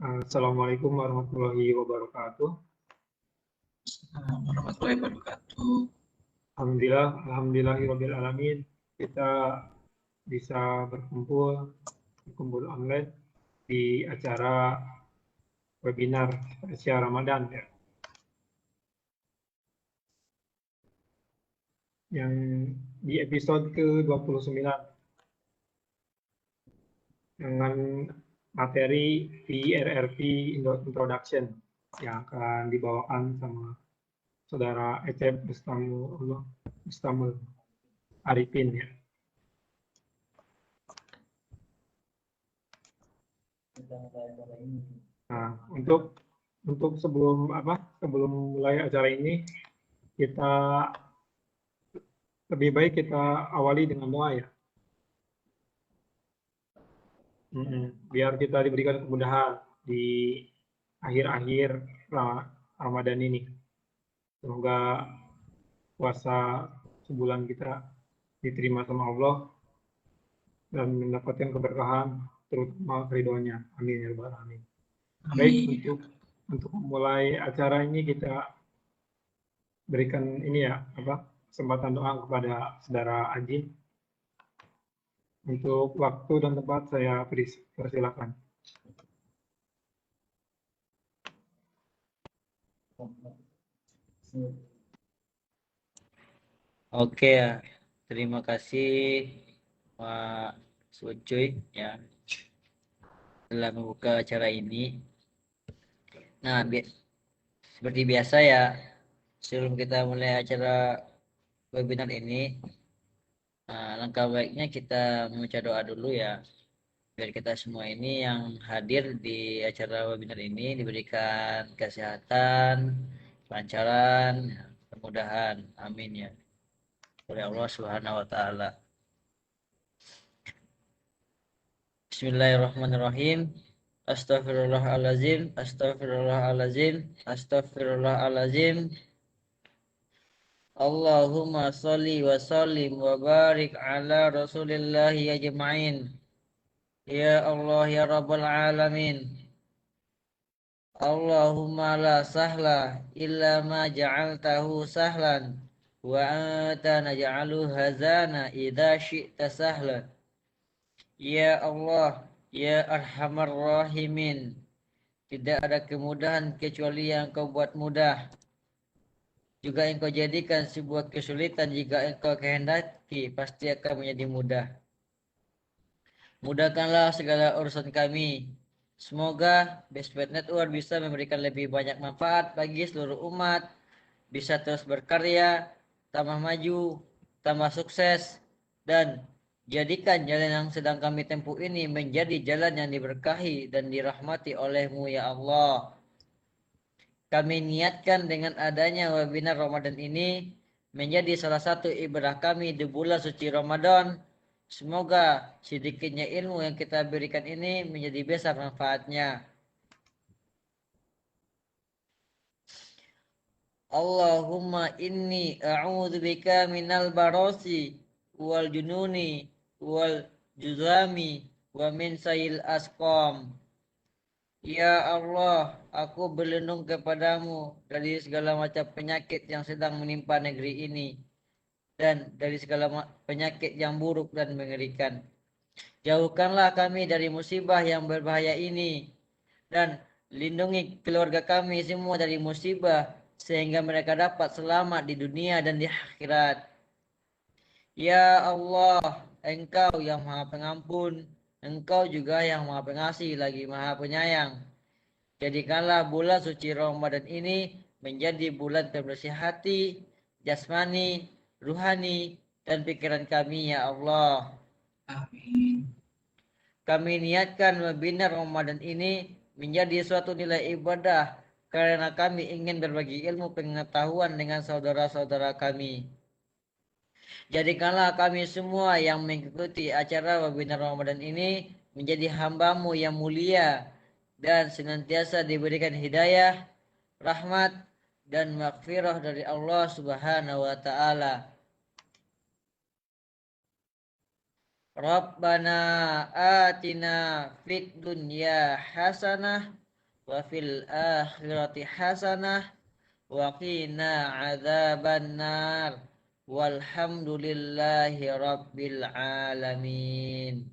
Assalamualaikum warahmatullahi wabarakatuh. Warahmatullahi wabarakatuh. Alhamdulillahirabbil alamin. Kita bisa berkumpul online di acara webinar spesial Ramadan ya. Yang di episode ke-29 dengan materi VRRP Introduction yang akan dibawakan sama Saudara Ecep Bustamul Arifin ya. Nah, untuk sebelum mulai acara ini kita lebih baik kita awali dengan doa ya. Biar kita diberikan kemudahan di akhir-akhir Ramadan ini. Semoga puasa sebulan kita diterima sama Allah dan mendapatkan keberkahan terutama ridhonya. Amin ya rabbal alamin. Baik, untuk memulai acara ini kita berikan ini ya kesempatan doa kepada saudara Ajin. Untuk waktu dan tempat saya persilakan. Oke ya, terima kasih Pak Sucuy ya telah membuka acara ini. Nah, seperti biasa ya, sebelum kita mulai acara webinar ini, langkah baiknya kita membaca doa dulu ya, biar kita semua ini yang hadir di acara webinar ini diberikan kesehatan, kelancaran, kemudahan. Amin ya. Oleh Allah Subhanahu wa taala. Bismillahirrahmanirrahim. Astaghfirullahalazim, astaghfirullahalazim, astaghfirullahalazim. Allahumma sholli wa sallim wa barik ala Rasulillahi ajma'in. Ya Allah ya Rabbal alamin. Allahumma la sahla illa ma ja'altahu sahlan wa anta naj'alu hazana idza syi'ta sahlan. Ya Allah, ya Arhamar Rahimin, tidak ada kemudahan kecuali yang Kau buat mudah. Juga Engkau jadikan sebuah kesulitan jika Engkau kehendaki, pasti akan menjadi mudah. Mudahkanlah segala urusan kami. Semoga Bestpad Network bisa memberikan lebih banyak manfaat bagi seluruh umat, bisa terus berkarya, tambah maju, tambah sukses, dan jadikan jalan yang sedang kami tempuh ini menjadi jalan yang diberkahi dan dirahmati oleh-Mu ya Allah. Kami niatkan dengan adanya webinar Ramadan ini menjadi salah satu ibadah kami di bulan suci Ramadan. Semoga sedikitnya ilmu yang kita berikan ini menjadi besar manfaatnya. Allahumma inni a'udzubika minal barasi wal jununi wal juzami wa min sayil asqam. Ya Allah, aku berlindung kepadamu dari segala macam penyakit yang sedang menimpa negeri ini dan dari segala penyakit yang buruk dan mengerikan. Jauhkanlah kami dari musibah yang berbahaya ini dan lindungi keluarga kami semua dari musibah sehingga mereka dapat selamat di dunia dan di akhirat. Ya Allah, Engkau yang Maha Pengampun, Engkau juga yang Maha Pengasih lagi Maha Penyayang. Jadikanlah bulan suci Ramadan ini menjadi bulan pembersih hati, jasmani, ruhani, dan pikiran kami ya Allah. Amin. Kami niatkan webinar Ramadan ini menjadi suatu nilai ibadah karena kami ingin berbagi ilmu pengetahuan dengan saudara-saudara kami. Jadikanlah kami semua yang mengikuti acara webinar Ramadan ini menjadi hamba-Mu yang mulia dan senantiasa diberikan hidayah, rahmat, dan maghfirah dari Allah Subhanahu wa taala. Rabbana atina fid dunya hasanah wa fil akhirati hasanah wa qina adzabannar walhamdulillahi rabbil alamin.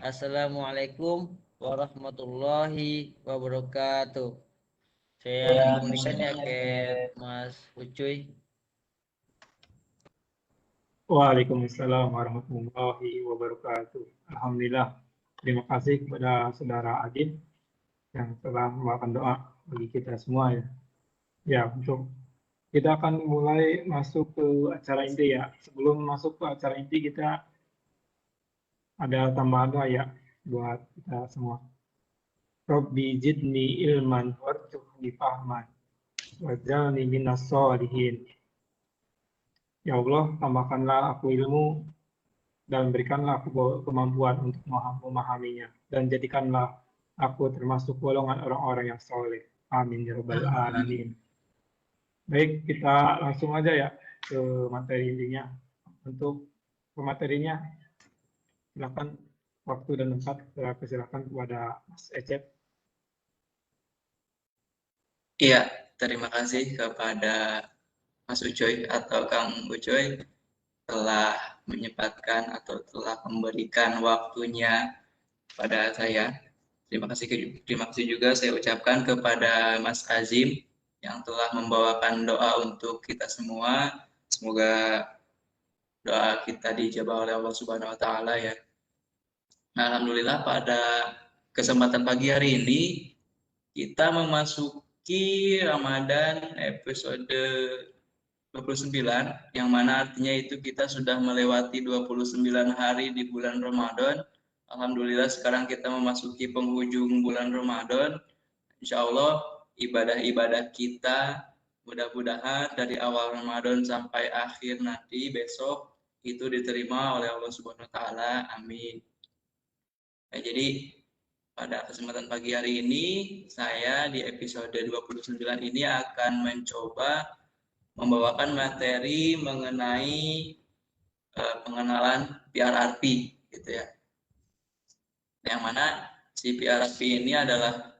Assalamualaikum warahmatullahi wabarakatuh. Saya kembalikan ya ke Mas Ucuy. Waalaikumsalam warahmatullahi wabarakatuh. Alhamdulillah. Terima kasih kepada Saudara Adin yang telah membawakan doa bagi kita semua ya. Ya, untuk kita akan mulai masuk ke acara inti ya. Sebelum masuk ke acara inti kita ada tambahan doa ya buat kita semua. Rabbi zidni ilman warzuqni fahman waj'alni minas sholihin. Ya Allah, tambahkanlah aku ilmu dan berikanlah aku kemampuan untuk memahaminya dan jadikanlah aku termasuk golongan orang-orang yang soleh. Amin ya rabbal alamin. Baik, kita langsung aja ya ke materi intinya. Untuk pematerinya, silakan waktu dan tempat saya persilakan kepada Mas Ecep. Iya, terima kasih kepada Mas Ucoy atau Kang Ucoy telah menyempatkan atau telah memberikan waktunya pada saya. Terima kasih juga saya ucapkan kepada Mas Azim yang telah membawakan doa untuk kita semua. Semoga doa kita dijabah oleh Allah Subhanahu wa taala ya. Nah, alhamdulillah pada kesempatan pagi hari ini kita memasuki Ramadan episode 29, yang mana artinya itu kita sudah melewati 29 hari di bulan Ramadan. Alhamdulillah sekarang kita memasuki penghujung bulan Ramadan. Insya Allah ibadah-ibadah kita mudah-mudahan dari awal Ramadan sampai akhir nanti besok itu diterima oleh Allah Subhanahu wa taala. Amin. Nah, jadi pada kesempatan pagi hari ini saya di episode 29 ini akan mencoba membawakan materi mengenai pengenalan PRRP gitu ya. Yang mana si PRRP ini adalah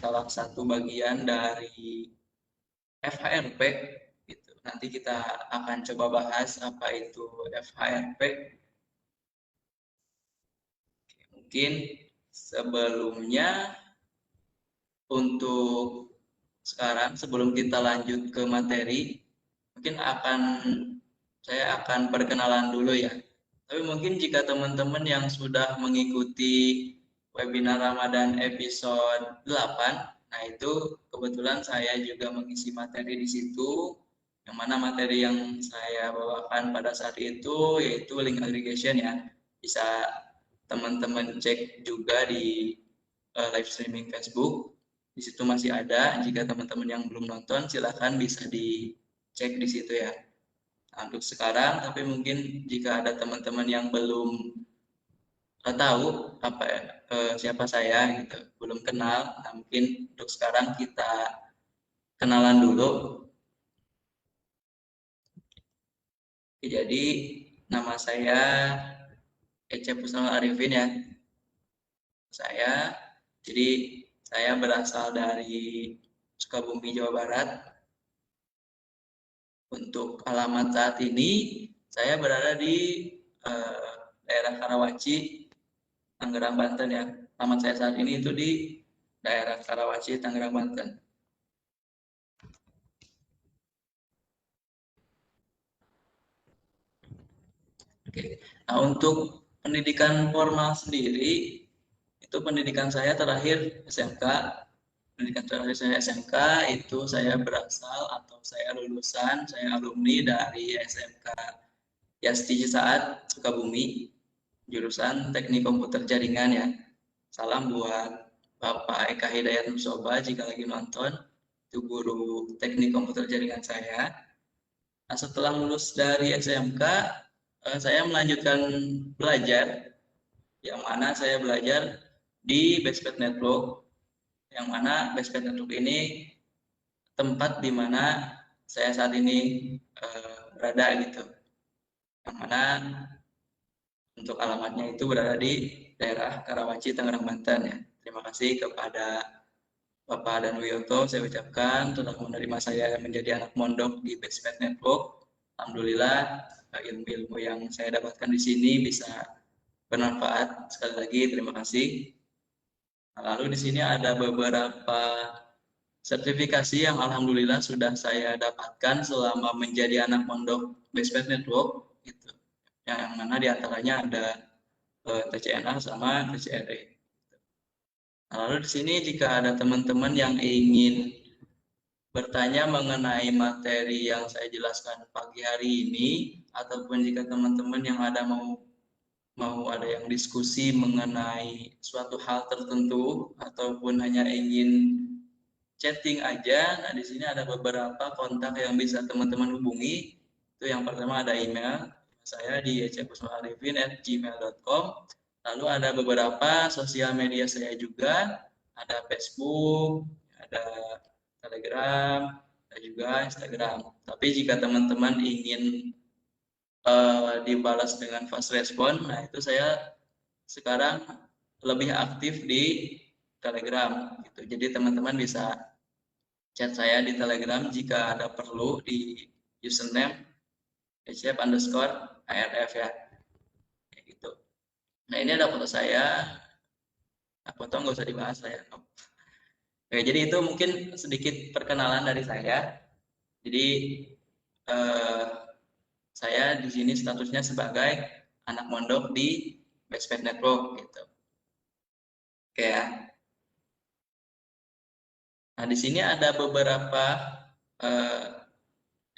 salah satu bagian dari FHRP gitu. Nanti kita akan coba bahas apa itu FHRP. Mungkin sebelumnya untuk sekarang sebelum kita lanjut ke materi, mungkin saya akan perkenalan dulu ya. Tapi mungkin jika teman-teman yang sudah mengikuti webinar Ramadan episode 8, nah itu kebetulan saya juga mengisi materi di situ, yang mana materi yang saya bawakan pada saat itu yaitu link aggregation ya. Bisa teman-teman cek juga di live streaming Facebook. Di situ masih ada. Jika teman-teman yang belum nonton, silahkan bisa dicek di situ ya. Nah, untuk sekarang, tapi mungkin jika ada teman-teman yang belum tahu apa siapa saya gitu, belum kenal, nah mungkin untuk sekarang kita kenalan dulu. Jadi nama saya Ecep Husnul Arifin ya. Jadi saya berasal dari Sukabumi, Jawa Barat. Untuk alamat saat ini, saya berada di daerah Karawaci, Tangerang, Banten ya. Alamat saya saat ini itu di daerah Karawaci, Tangerang, Banten. Oke. Nah, untuk pendidikan formal sendiri, itu pendidikan saya terakhir SMK. Pendidikan terakhir saya SMK itu saya berasal atau saya lulusan, saya alumni dari SMK Yasti Cisaat, Sukabumi, jurusan Teknik Komputer Jaringan ya. Salam buat Bapak Eka Hidayat Nusoba jika lagi nonton, itu guru Teknik Komputer Jaringan saya. Nah, setelah lulus dari SMK, saya melanjutkan belajar, yang mana saya belajar di Bestpac Network, yang mana Bestpac Network ini tempat di mana saya saat ini berada gitu. Yang mana untuk alamatnya itu berada di daerah Karawaci, Tangerang, Banten ya. Terima kasih kepada Bapak dan Wiyoto saya ucapkan telah menerima saya menjadi anak mondok di Bestmed Network. Alhamdulillah ilmu-ilmu yang saya dapatkan di sini bisa bermanfaat. Sekali lagi terima kasih. Lalu di sini ada beberapa sertifikasi yang alhamdulillah sudah saya dapatkan selama menjadi anak mondok Bestmed Network. Gitu. Yang mana diantaranya ada TCNA sama TCRE. Lalu di sini jika ada teman-teman yang ingin bertanya mengenai materi yang saya jelaskan pagi hari ini, ataupun jika teman-teman yang ada mau ada yang diskusi mengenai suatu hal tertentu, ataupun hanya ingin chatting aja, nah di sini ada beberapa kontak yang bisa teman-teman hubungi. Itu yang pertama ada email saya di eckusmaarifin@gmail.com. Lalu ada beberapa sosial media saya juga, ada Facebook, ada Telegram, dan juga Instagram. Tapi jika teman-teman ingin dibalas dengan fast respon, nah itu saya sekarang lebih aktif di Telegram. Gitu. Jadi teman-teman bisa chat saya di Telegram jika ada perlu di username @ARF ya. Kayak gitu. Nah ini ada foto saya. Nah, foto nggak usah dibahas saya. Oke, jadi itu mungkin sedikit perkenalan dari saya. Jadi saya di sini statusnya sebagai anak mondok di Bestmed Network gitu. Oke ya. Nah di sini ada beberapa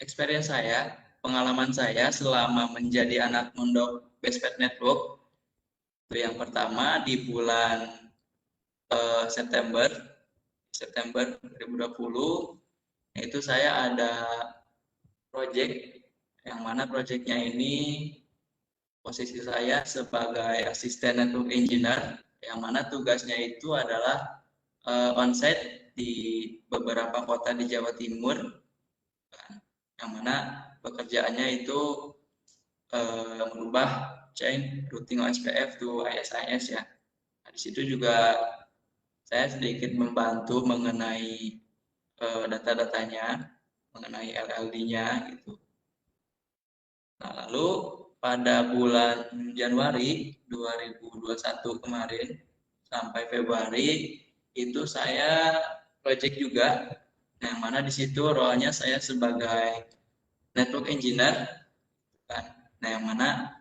experience saya, pengalaman saya selama menjadi anak mondok Bestmed Network. Itu yang pertama di bulan September 2020, itu saya ada project yang mana projectnya ini posisi saya sebagai asisten network engineer, yang mana tugasnya itu adalah onsite di beberapa kota di Jawa Timur, yang mana pekerjaannya itu merubah chain routing OSPF to ISIS ya. Nah, di situ juga saya sedikit membantu mengenai data-datanya, mengenai LLD-nya gitu. Nah, lalu pada bulan Januari 2021 kemarin sampai Februari itu saya project juga, yang mana di situ role-nya saya sebagai network engineer, kan? Nah, yang mana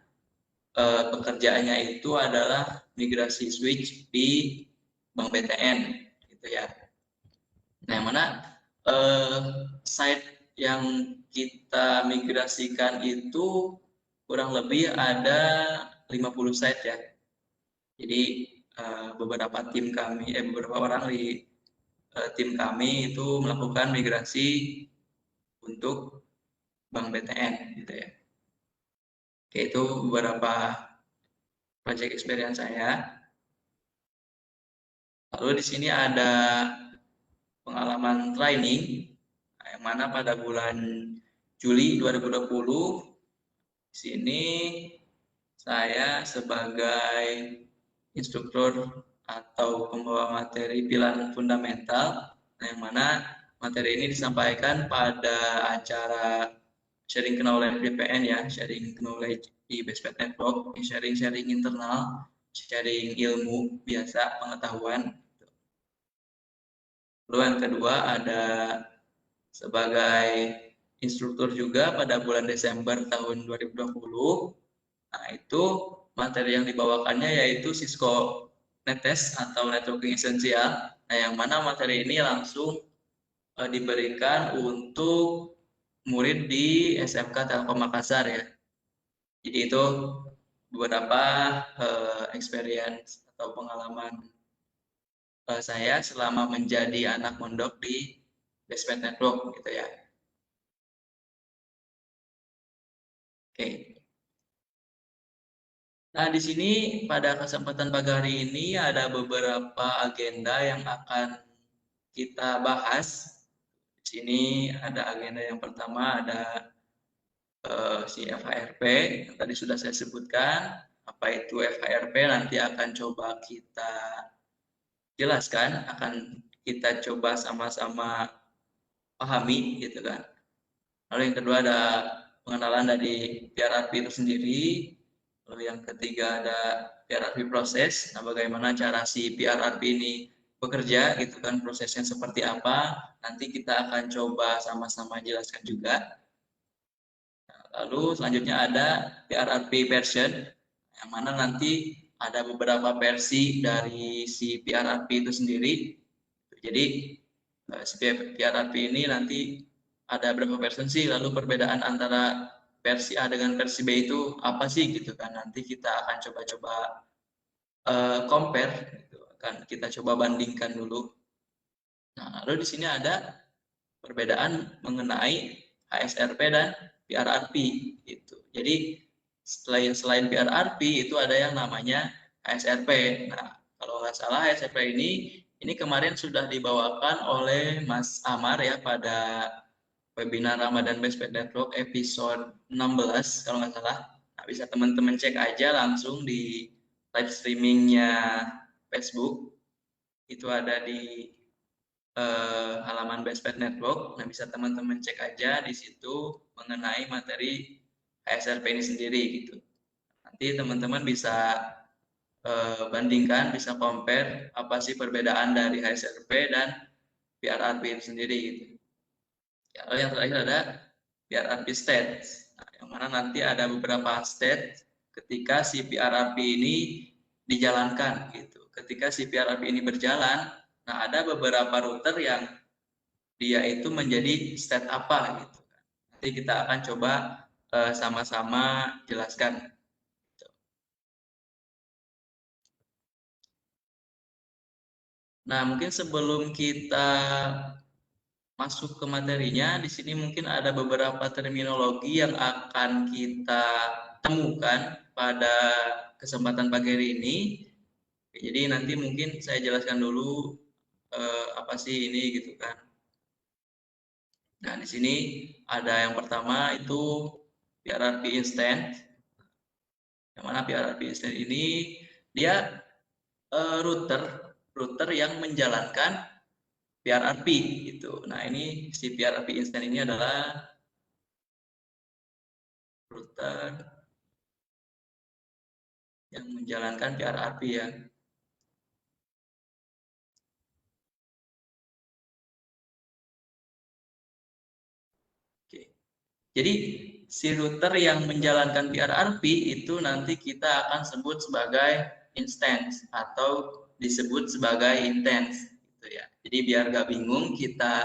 pekerjaannya itu adalah migrasi switch di Bank BTN, gitu ya. Nah, yang mana site yang kita migrasikan itu kurang lebih ada 50 site ya. Jadi beberapa orang di tim kami itu melakukan migrasi untuk Bank BTN gitu ya. Oke, itu beberapa project experience saya. Lalu di sini ada pengalaman training, yang mana pada bulan Juli 2020 di sini saya sebagai instruktur atau pembawa materi pilihan fundamental, yang mana materi ini disampaikan pada acara sharing knowledge BPN ya, sharing knowledge di Bestmed Network, sharing internal, sharing ilmu biasa, pengetahuan. Lalu yang kedua ada sebagai instruktur juga pada bulan Desember tahun 2020. Nah, itu materi yang dibawakannya yaitu Cisco Nettest atau Networking Essential. Nah, yang mana materi ini langsung diberikan untuk murid di SMK Telkom Makassar ya. Jadi itu beberapa experience atau pengalaman saya selama menjadi anak mondok di Bestmed Network gitu ya. Oke. Nah, di sini pada kesempatan pagi hari ini ada beberapa agenda yang akan kita bahas. Di sini ada agenda yang pertama, ada si FHRP yang tadi sudah saya sebutkan. Apa itu FHRP nanti akan coba kita jelaskan, akan kita coba sama-sama pahami gitu kan. Lalu yang kedua ada pengenalan dari PRRP itu sendiri. Lalu yang ketiga ada PRRP proses. Nah, bagaimana cara si PRRP ini bekerja gitu kan, prosesnya seperti apa. Nanti kita akan coba sama-sama jelaskan juga. Lalu selanjutnya ada PRRP version, yang mana nanti ada beberapa versi dari si PRRP itu sendiri. Jadi si PRRP ini nanti ada berapa versi sih, lalu perbedaan antara versi A dengan versi B itu apa sih gitu kan. Nanti kita akan coba-coba compare, gitu. Akan kita coba bandingkan dulu. Nah, lalu di sini ada perbedaan mengenai HSRP dan PRRP gitu. Jadi selain PRRP itu ada yang namanya HSRP. Nah, kalau nggak salah HSRP ini kemarin sudah dibawakan oleh Mas Amar ya pada webinar Ramadan Bestpaid Network episode 16 kalau nggak salah. Nah, bisa teman-teman cek aja langsung di live streamingnya Facebook. Itu ada di halaman Bestpaid Network. Nah, bisa teman-teman cek aja di situ mengenai materi HSRP ini sendiri gitu. Nanti teman-teman bisa bandingkan, bisa compare apa sih perbedaan dari HSRP dan PRRP itu sendiri gitu. Ya, lalu yang terakhir ada PRRP state. Nah, yang mana nanti ada beberapa state ketika si PRRP ini dijalankan gitu. Ketika si PRRP ini berjalan, nah ada beberapa router yang dia itu menjadi state apa gitu. Nanti kita akan coba sama-sama jelaskan. Nah, mungkin sebelum kita masuk ke materinya, di sini mungkin ada beberapa terminologi yang akan kita temukan pada kesempatan pagi hari ini. Jadi nanti mungkin saya jelaskan dulu apa sih ini gitu kan. Nah, di sini ada yang pertama itu PRRP instant. Yang mana PRRP instant ini dia router yang menjalankan PRRP gitu. Nah, ini si PRRP instant ini adalah router yang menjalankan PRRP ya. Oke. Jadi si router yang menjalankan PRRP itu nanti kita akan sebut sebagai instance atau disebut sebagai intense gitu ya. Jadi biar gak bingung, kita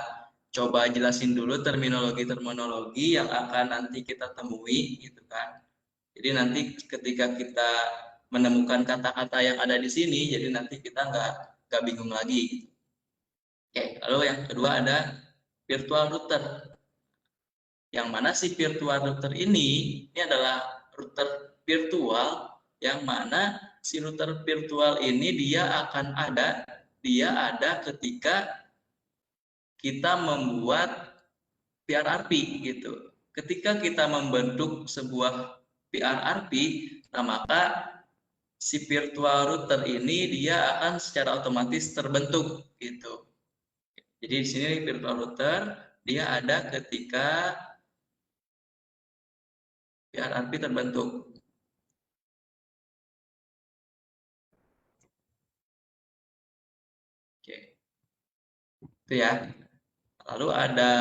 coba jelasin dulu terminologi-terminologi yang akan nanti kita temui gitu kan. Jadi nanti ketika kita menemukan kata-kata yang ada di sini, jadi nanti kita nggak bingung lagi gitu. Oke, lalu yang kedua ada virtual router. Yang mana si virtual router ini adalah router virtual yang mana si router virtual ini dia ada ketika kita membuat PRRP gitu. Ketika kita membentuk sebuah PRRP, nah maka si virtual router ini dia akan secara otomatis terbentuk gitu. Jadi di sini virtual router dia ada ketika PRRP terbentuk. Oke. Itu ya. Lalu ada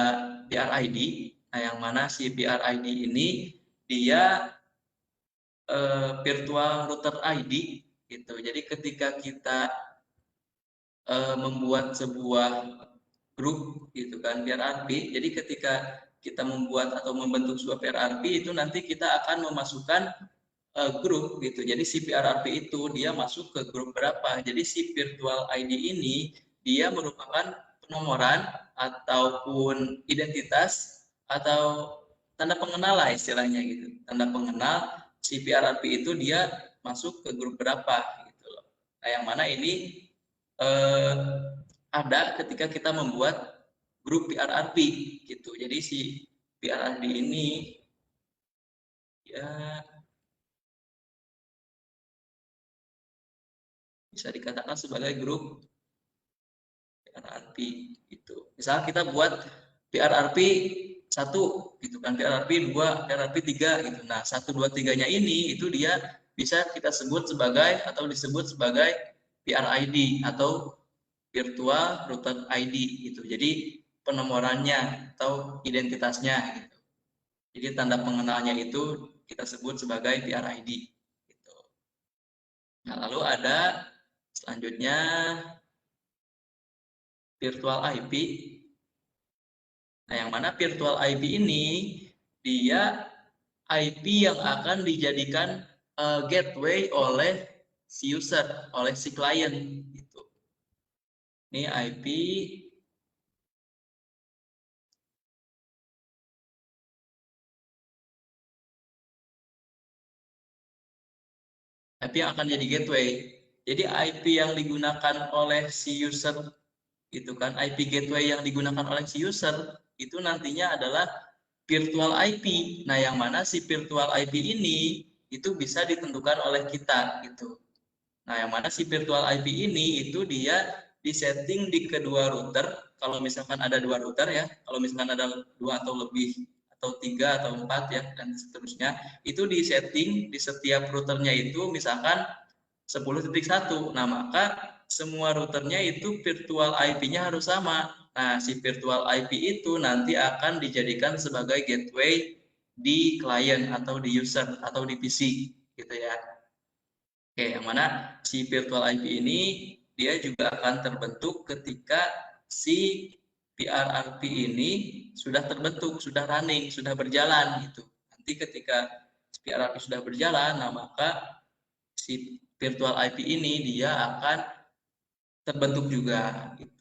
PRID. Nah, yang mana si PRID ini dia virtual router ID gitu. Jadi ketika kita membuat sebuah grup gitu kan PRRP. Jadi ketika kita membuat atau membentuk sebuah PRRP itu nanti kita akan memasukkan grup gitu. Jadi si PRRP itu dia masuk ke grup berapa. Jadi si virtual ID ini dia merupakan penomoran ataupun identitas atau tanda pengenal lah istilahnya gitu. Tanda pengenal si PRRP itu dia masuk ke grup berapa gitu loh. Nah, yang mana ini ada ketika kita membuat grup PRRP gitu. Jadi si PRRP ini ya bisa dikatakan sebagai grup PRRP itu. Misal kita buat PRRP 1 gitu kan, PRRP 2, PRRP 3 gitu. Nah, 1 2 3-nya ini itu dia bisa kita sebut sebagai atau disebut sebagai PRID atau virtual router ID gitu. Jadi penomorannya atau identitasnya gitu. Jadi tanda pengenalnya itu kita sebut sebagai PRID gitu. Nah, lalu ada selanjutnya virtual IP. Nah, yang mana virtual IP ini dia IP yang akan dijadikan gateway oleh si user, oleh si klien gitu. Ini IP yang akan jadi gateway. Jadi IP yang digunakan oleh si user itu kan, IP gateway yang digunakan oleh si user itu nantinya adalah virtual IP. Nah, yang mana si virtual IP ini itu bisa ditentukan oleh kita gitu. Nah, yang mana si virtual IP ini itu dia disetting di kedua router. Kalau misalkan ada 2 router ya, kalau misalkan ada 2 atau lebih atau 3 atau 4 ya dan seterusnya, itu disetting di setiap routernya itu misalkan 10.1. Nah, maka semua routernya itu virtual IP-nya harus sama. Nah, si virtual IP itu nanti akan dijadikan sebagai gateway di klien atau di user atau di PC gitu ya. Oke, yang mana si virtual IP ini dia juga akan terbentuk ketika si PRRP ini sudah terbentuk, sudah running, sudah berjalan gitu. Nanti ketika PRRP sudah berjalan, nah maka si virtual IP ini dia akan terbentuk juga gitu.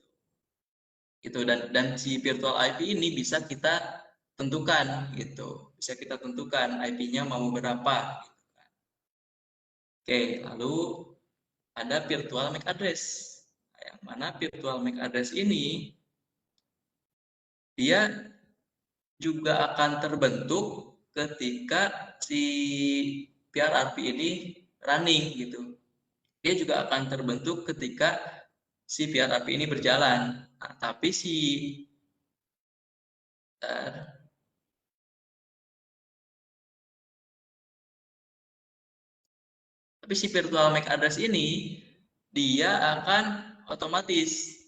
Gitu dan si virtual IP ini bisa kita tentukan gitu. Bisa kita tentukan IP-nya mau berapa gitu. Oke, lalu ada virtual MAC address. Nah, yang mana virtual MAC address ini dia juga akan terbentuk ketika si PRRP ini running gitu. Dia juga akan terbentuk ketika si PRRP ini berjalan. Nah, tapi si virtual MAC address ini dia akan otomatis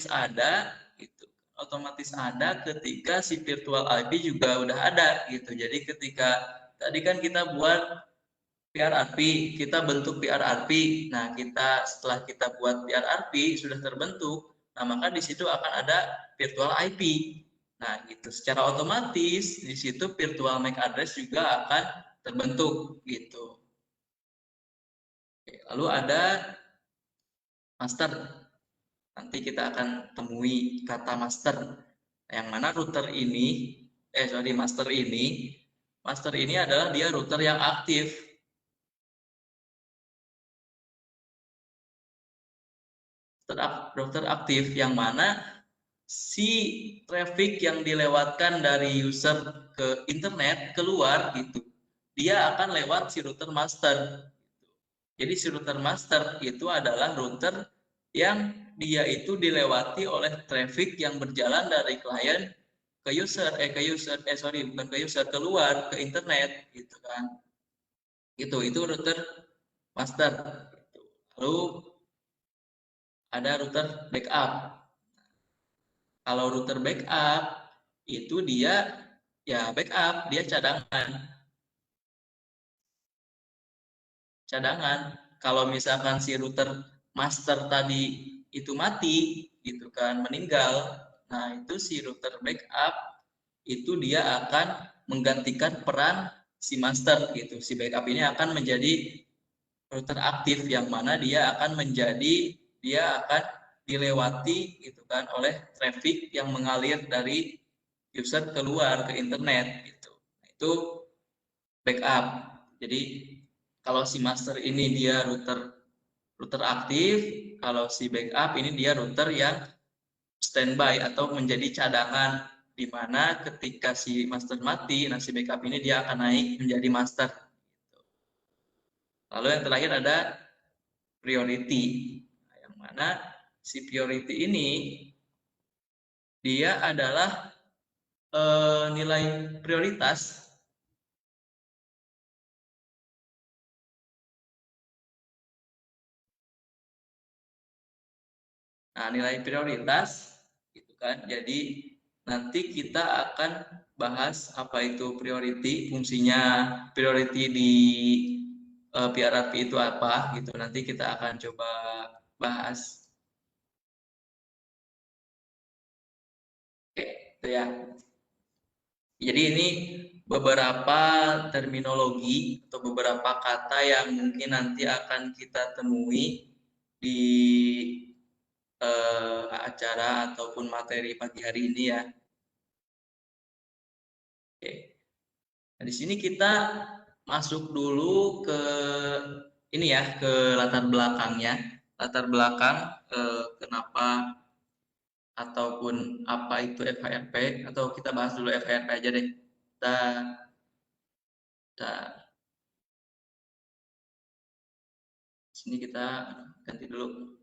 ada gitu. Otomatis ada ketika si virtual IP juga udah ada gitu. Jadi ketika tadi kan kita buat PRRP, kita bentuk PRRP. Nah, setelah kita buat PRRP sudah terbentuk, nah maka di situ akan ada virtual IP. Nah, gitu. Secara otomatis di situ virtual MAC address juga akan terbentuk gitu. Oke, lalu ada master. Nanti kita akan temui kata master. Yang mana router ini, master ini adalah dia router yang aktif. Router aktif yang mana si traffic yang dilewatkan dari user ke internet keluar gitu, dia akan lewat si router master. Jadi si router master itu adalah router yang dia itu dilewati oleh traffic yang berjalan dari klien keluar ke internet gitu kan. Itu router master. Lalu ada router backup. Kalau router backup itu dia ya backup, dia cadangan. Kalau misalkan si router master tadi itu mati gitu kan, meninggal, nah itu si router backup itu dia akan menggantikan peran si master gitu. Si backup ini akan menjadi router aktif yang mana dia akan dilewati gitu kan oleh traffic yang mengalir dari user keluar ke internet gitu. Nah, itu backup. Jadi kalau si master ini dia router aktif, kalau si backup ini dia router yang standby atau menjadi cadangan, di mana ketika si master mati, nah si backup ini dia akan naik menjadi master. Lalu yang terakhir ada priority. Nah, yang mana si priority ini dia adalah nilai prioritas. Nah, nilai prioritas gitu kan. Jadi nanti kita akan bahas apa itu priority, fungsinya priority di PRRP itu apa gitu. Nanti kita akan coba bahas. Oke, itu ya. Jadi ini beberapa terminologi atau beberapa kata yang mungkin nanti akan kita temui di acara ataupun materi pagi hari ini ya. Oke. Nah, di sini kita masuk dulu ke ini ya, ke latar belakangnya. Latar belakang kenapa ataupun apa itu FHRP, atau kita bahas dulu FHRP aja deh. Sini kita ganti dulu.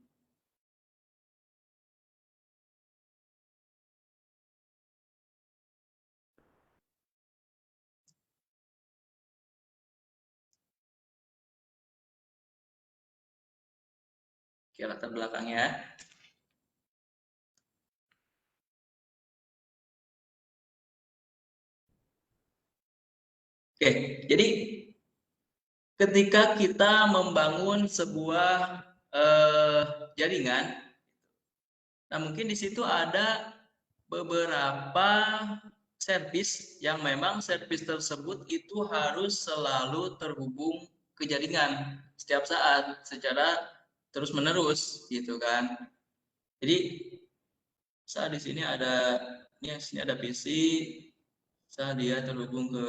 Oke, latar belakangnya. Oke, jadi ketika kita membangun sebuah jaringan, nah mungkin di situ ada beberapa servis yang memang servis tersebut itu harus selalu terhubung ke jaringan setiap saat secara terus-menerus gitu kan. Jadi saat di sini ada sini ada PC, saat dia terhubung ke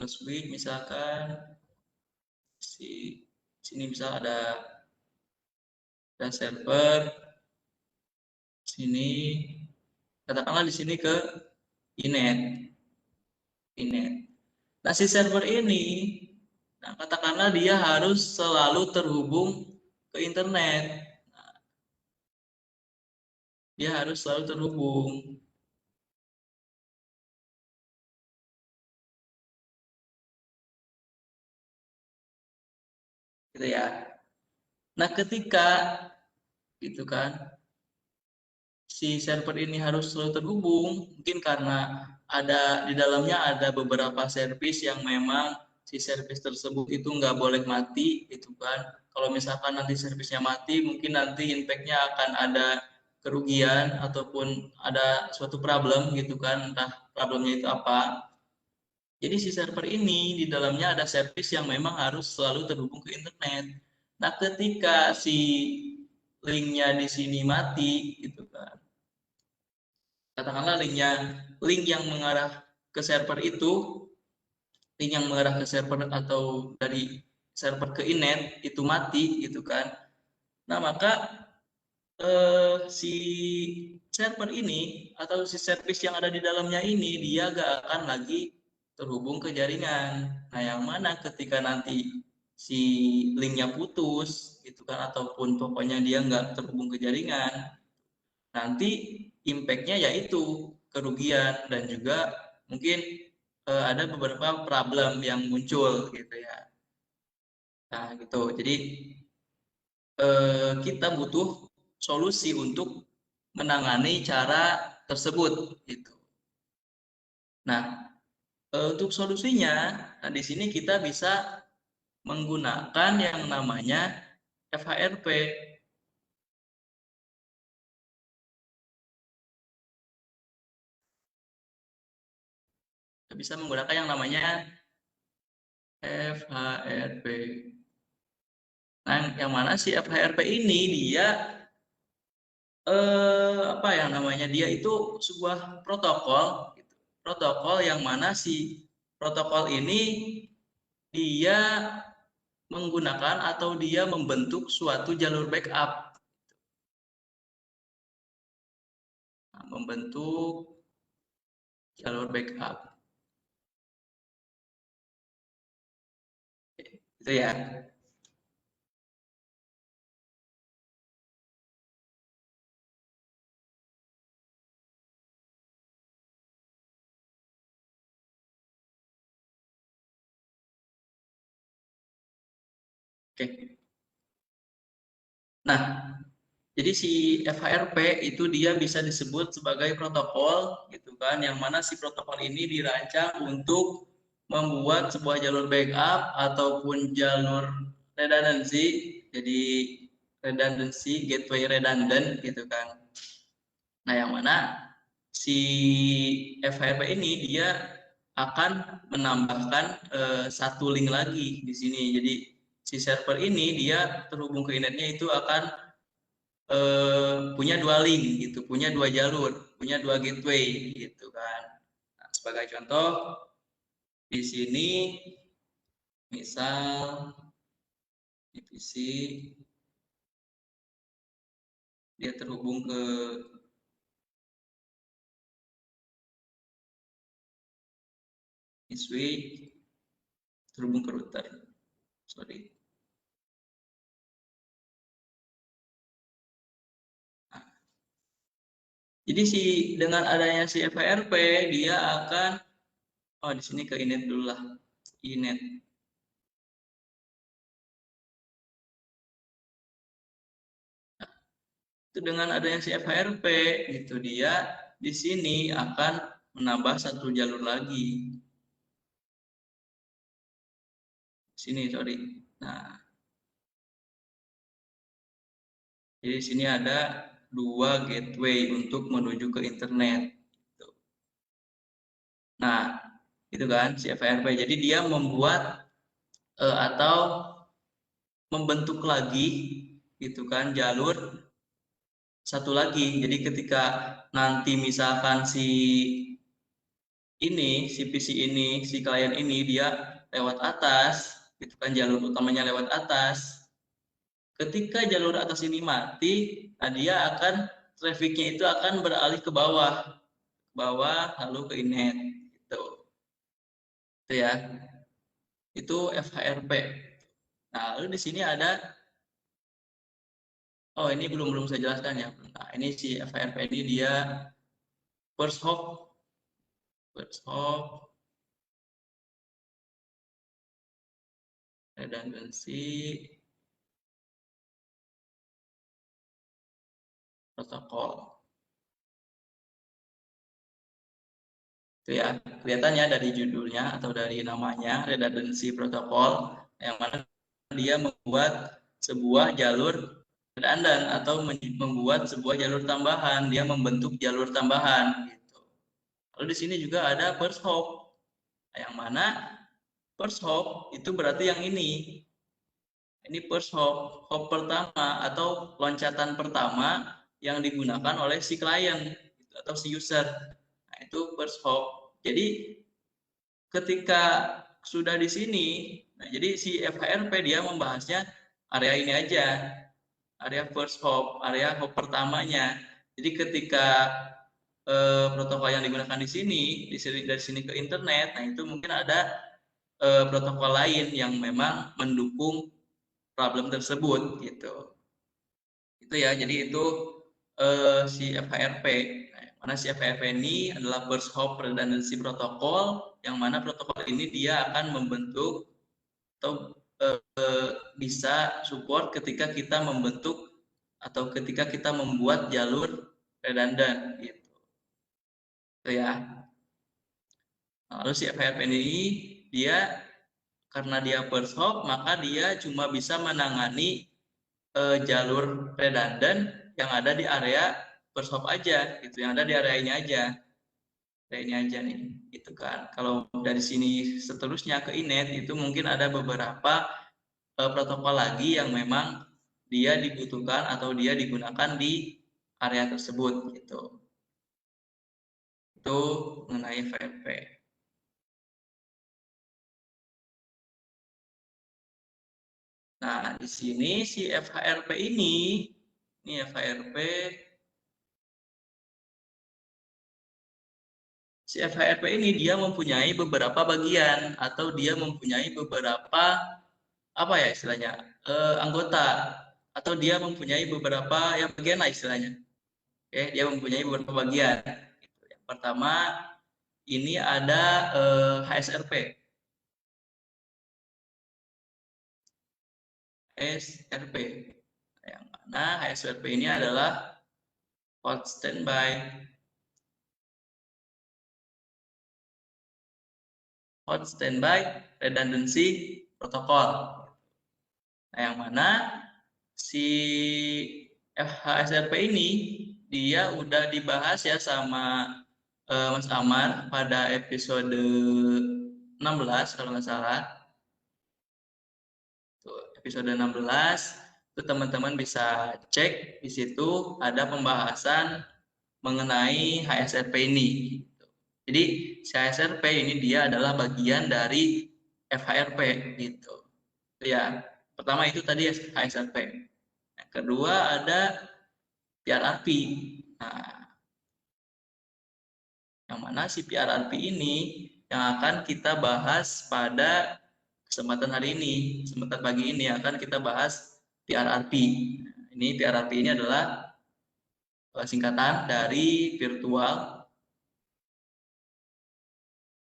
switch misalkan, sini misal ada server, sini katakanlah di sini ke inet. Nah si server ini, nah katakanlah dia harus selalu terhubung ke internet. Nah, dia harus selalu terhubung. Gitu ya. Nah ketika gitu kan si server ini harus selalu terhubung, mungkin karena ada di dalamnya ada beberapa servis yang memang si servis tersebut itu nggak boleh mati gitu kan. Kalau misalkan nanti servisnya mati, mungkin nanti impact-nya akan ada kerugian ataupun ada suatu problem gitu kan, entah problemnya itu apa. Jadi si server ini di dalamnya ada servis yang memang harus selalu terhubung ke internet. Nah ketika si linknya di sini mati gitu kan, katakanlah link yang mengarah ke server itu, link yang mengarah ke server atau dari server ke inet itu mati gitu kan. Nah maka si server ini atau si service yang ada di dalamnya ini dia gak akan lagi terhubung ke jaringan. Nah yang mana ketika nanti si linknya putus gitu kan, ataupun pokoknya dia nggak terhubung ke jaringan, nanti impact-nya yaitu kerugian dan juga mungkin ada beberapa problem yang muncul gitu ya. Nah gitu, jadi kita butuh solusi untuk menangani cara tersebut gitu. Nah untuk solusinya, nah di sini kita bisa menggunakan yang namanya FHRP. Kita bisa menggunakan yang namanya FHRP. Nah, yang mana si FHRP ini dia apa yang namanya? Dia itu sebuah protokol, gitu. Protokol yang mana si protokol ini dia menggunakan atau dia membentuk suatu jalur backup. Nah, membentuk jalur backup. Itu ya. Oke. Nah, jadi si FHRP itu dia bisa disebut sebagai protokol gitu kan, yang mana si protokol ini dirancang untuk membuat sebuah jalur backup ataupun jalur redundancy, jadi redundancy gateway redundant gitu kan. Nah, yang mana si FHRP ini dia akan menambahkan satu link lagi di sini. Jadi si server ini dia terhubung ke internetnya itu akan punya dua link gitu, punya dua jalur, punya dua gateway gitu kan. Nah, sebagai contoh di sini misal di PC dia terhubung ke switch, terhubung ke router. Sorry. Nah, jadi dengan adanya si FHRP dia akan di sini ke inet dulu lah. Inet. Nah, itu dengan adanya si FHRP itu dia di sini akan menambah satu jalur lagi. Sini, sorry. Nah, jadi di sini ada dua gateway untuk menuju ke internet. Nah, itu kan si FHRP. Jadi dia membuat atau membentuk lagi gitu kan jalur satu lagi. Jadi ketika nanti misalkan si PC ini, si klien ini dia lewat atas, gitu kan jalur utamanya lewat atas. Ketika jalur atas ini mati, nah dia akan trafficnya itu akan beralih ke bawah lalu ke inet gitu. Itu ya. Itu FHRP. Nah, lalu di sini ada ini belum saya jelaskan ya. Nah, ini si FHRP ini dia first hop redundancy protokol. Itu ya, kelihatannya dari judulnya atau dari namanya redundancy protokol, yang mana dia membuat sebuah jalur redundant atau membuat sebuah jalur tambahan, dia membentuk jalur tambahan gitu. Lalu di sini juga ada first hop, yang mana first hop itu berarti yang ini first hop pertama atau loncatan pertama yang digunakan oleh si klien atau si user. Nah, itu first hop. Jadi ketika sudah di sini, nah jadi si FHRP dia membahasnya area ini aja, area first hop, area hop pertamanya. Jadi ketika protokol yang digunakan di sini, dari sini ke internet, nah itu mungkin ada protokol lain yang memang mendukung problem tersebut gitu. Itu ya, jadi itu si FHRP. Nah, mana si FHRP ini adalah first hop redundancy protokol, yang mana protokol ini dia akan membentuk atau bisa support ketika kita membentuk atau ketika kita membuat jalur redundant gitu. Itu ya. Lalu si FHRP ini dia karena dia first hop, maka dia cuma bisa menangani jalur redundant yang ada di area first hop aja gitu, yang ada di area ini aja. Ini aja nih, gitu kan. Kalau dari sini seterusnya ke inet itu mungkin ada beberapa protokol lagi yang memang dia dibutuhkan atau dia digunakan di area tersebut gitu. Itu mengenai FHRP. Nah, di sini si FHRP ini FHRP si FHRP ini dia mempunyai beberapa bagian atau dia mempunyai beberapa apa ya istilahnya, anggota, atau dia mempunyai beberapa yang bagian lah istilahnya. Oke, dia mempunyai beberapa bagian. Yang pertama ini ada HSRP. HSRP. Yang mana HSRP ini adalah Hot Standby Redundancy Protocol. Nah, yang mana si HSRP ini dia udah dibahas ya sama Mas Amar pada episode 16 kalau nggak salah. Tuh, episode 16 itu teman-teman bisa cek di situ ada pembahasan mengenai HSRP ini. Jadi si HSRP ini dia adalah bagian dari FHRP gitu. Ya, pertama itu tadi HSRP. Yang kedua ada PRRP. Nah, yang mana si PRRP ini yang akan kita bahas pada kesempatan hari ini, kesempatan pagi ini akan kita bahas PRRP. Ini PRRP ini adalah singkatan dari virtual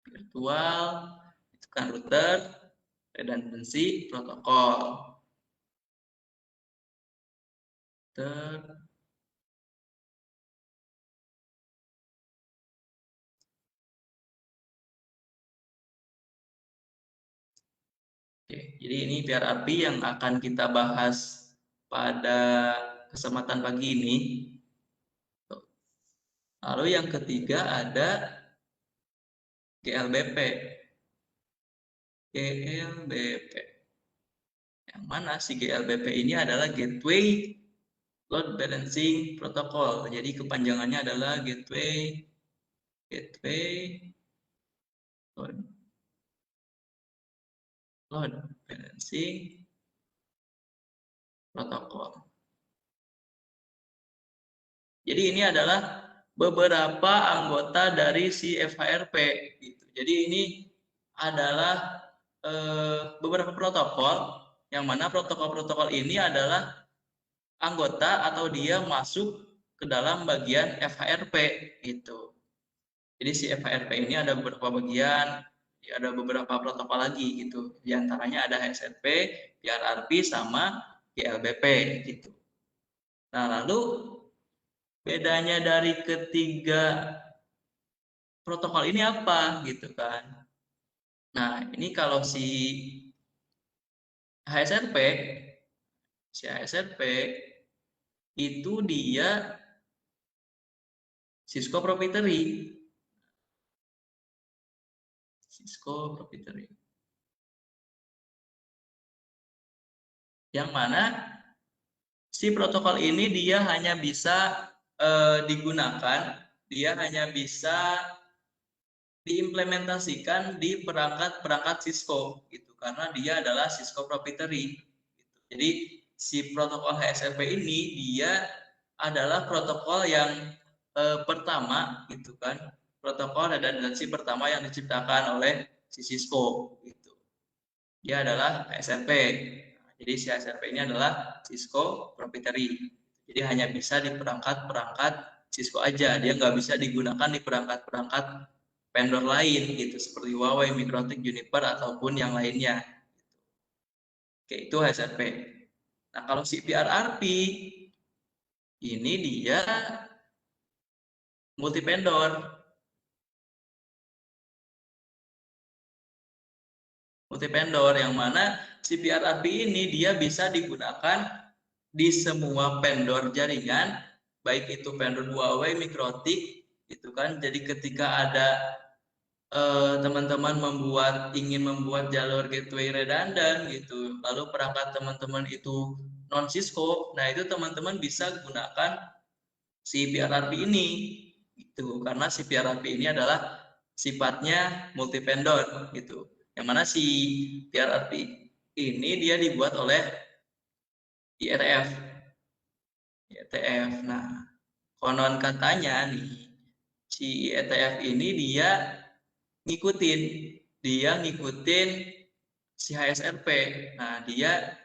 itu kan router redundancy protokol. Oke, jadi ini PRRP yang akan kita bahas pada kesempatan pagi ini. Lalu yang ketiga ada GLBP. GLBP. Yang mana si GLBP ini adalah Gateway Load Balancing Protocol. Jadi kepanjangannya adalah Gateway Load Balancing Protocol. Jadi ini adalah beberapa anggota dari si FHRP. Gitu. Jadi ini adalah beberapa protokol, yang mana protokol-protokol ini adalah anggota atau dia masuk ke dalam bagian FHRP. Gitu. Jadi si FHRP ini ada beberapa bagian, ada beberapa protokol lagi gitu. Di antaranya ada HSRP, PRRP, sama GLBP gitu. Nah, lalu bedanya dari ketiga protokol ini apa gitu kan? Nah, ini kalau si HSRP itu dia Cisco proprietary. Yang mana si protokol ini dia hanya bisa digunakan, dia hanya bisa diimplementasikan di perangkat-perangkat Cisco gitu, karena dia adalah Cisco proprietary. Gitu. Jadi si protokol HSRP ini dia adalah protokol yang pertama gitu kan, protokol redundancy pertama yang diciptakan oleh si Cisco gitu. Dia adalah HSRP. Jadi si HSRP ini adalah Cisco proprietary. Jadi hanya bisa di perangkat-perangkat Cisco aja. Dia nggak bisa digunakan di perangkat-perangkat vendor lain gitu, seperti Huawei, Mikrotik, Juniper ataupun yang lainnya. Oke, itu HSRP. Nah, kalau si PRRP ini dia multi vendor. Yang mana si PRRP ini dia bisa digunakan di semua vendor jaringan, baik itu vendor Huawei, Mikrotik, itu kan. Jadi ketika ada teman-teman ingin membuat jalur gateway redundant gitu, lalu perangkat teman-teman itu non Cisco, nah itu teman-teman bisa gunakan si PRRP ini gitu, karena si PRRP ini adalah sifatnya multi vendor gitu. Yang mana si PRRP ini dia dibuat oleh IETF. Nah, konon katanya nih si IETF ini dia ngikutin si HSRP. Nah, dia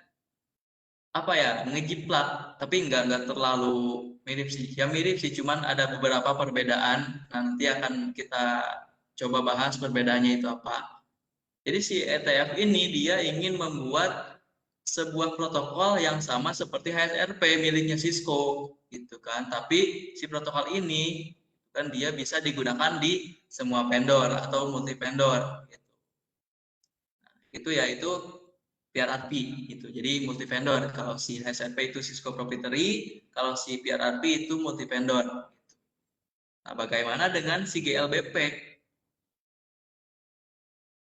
apa ya, ngejiplak, tapi nggak terlalu mirip sih. Ya mirip sih, cuman ada beberapa perbedaan. Nanti akan kita coba bahas perbedaannya itu apa. Jadi si ETF ini dia ingin membuat sebuah protokol yang sama seperti HSRP miliknya Cisco gitu kan. Tapi si protokol ini kan dia bisa digunakan di semua vendor atau multi vendor gitu. Itu ya itu PRRP gitu. Jadi multi vendor. Kalau si HSRP itu Cisco proprietary, kalau si PRRP itu multi vendor. Nah, bagaimana dengan si GLBP?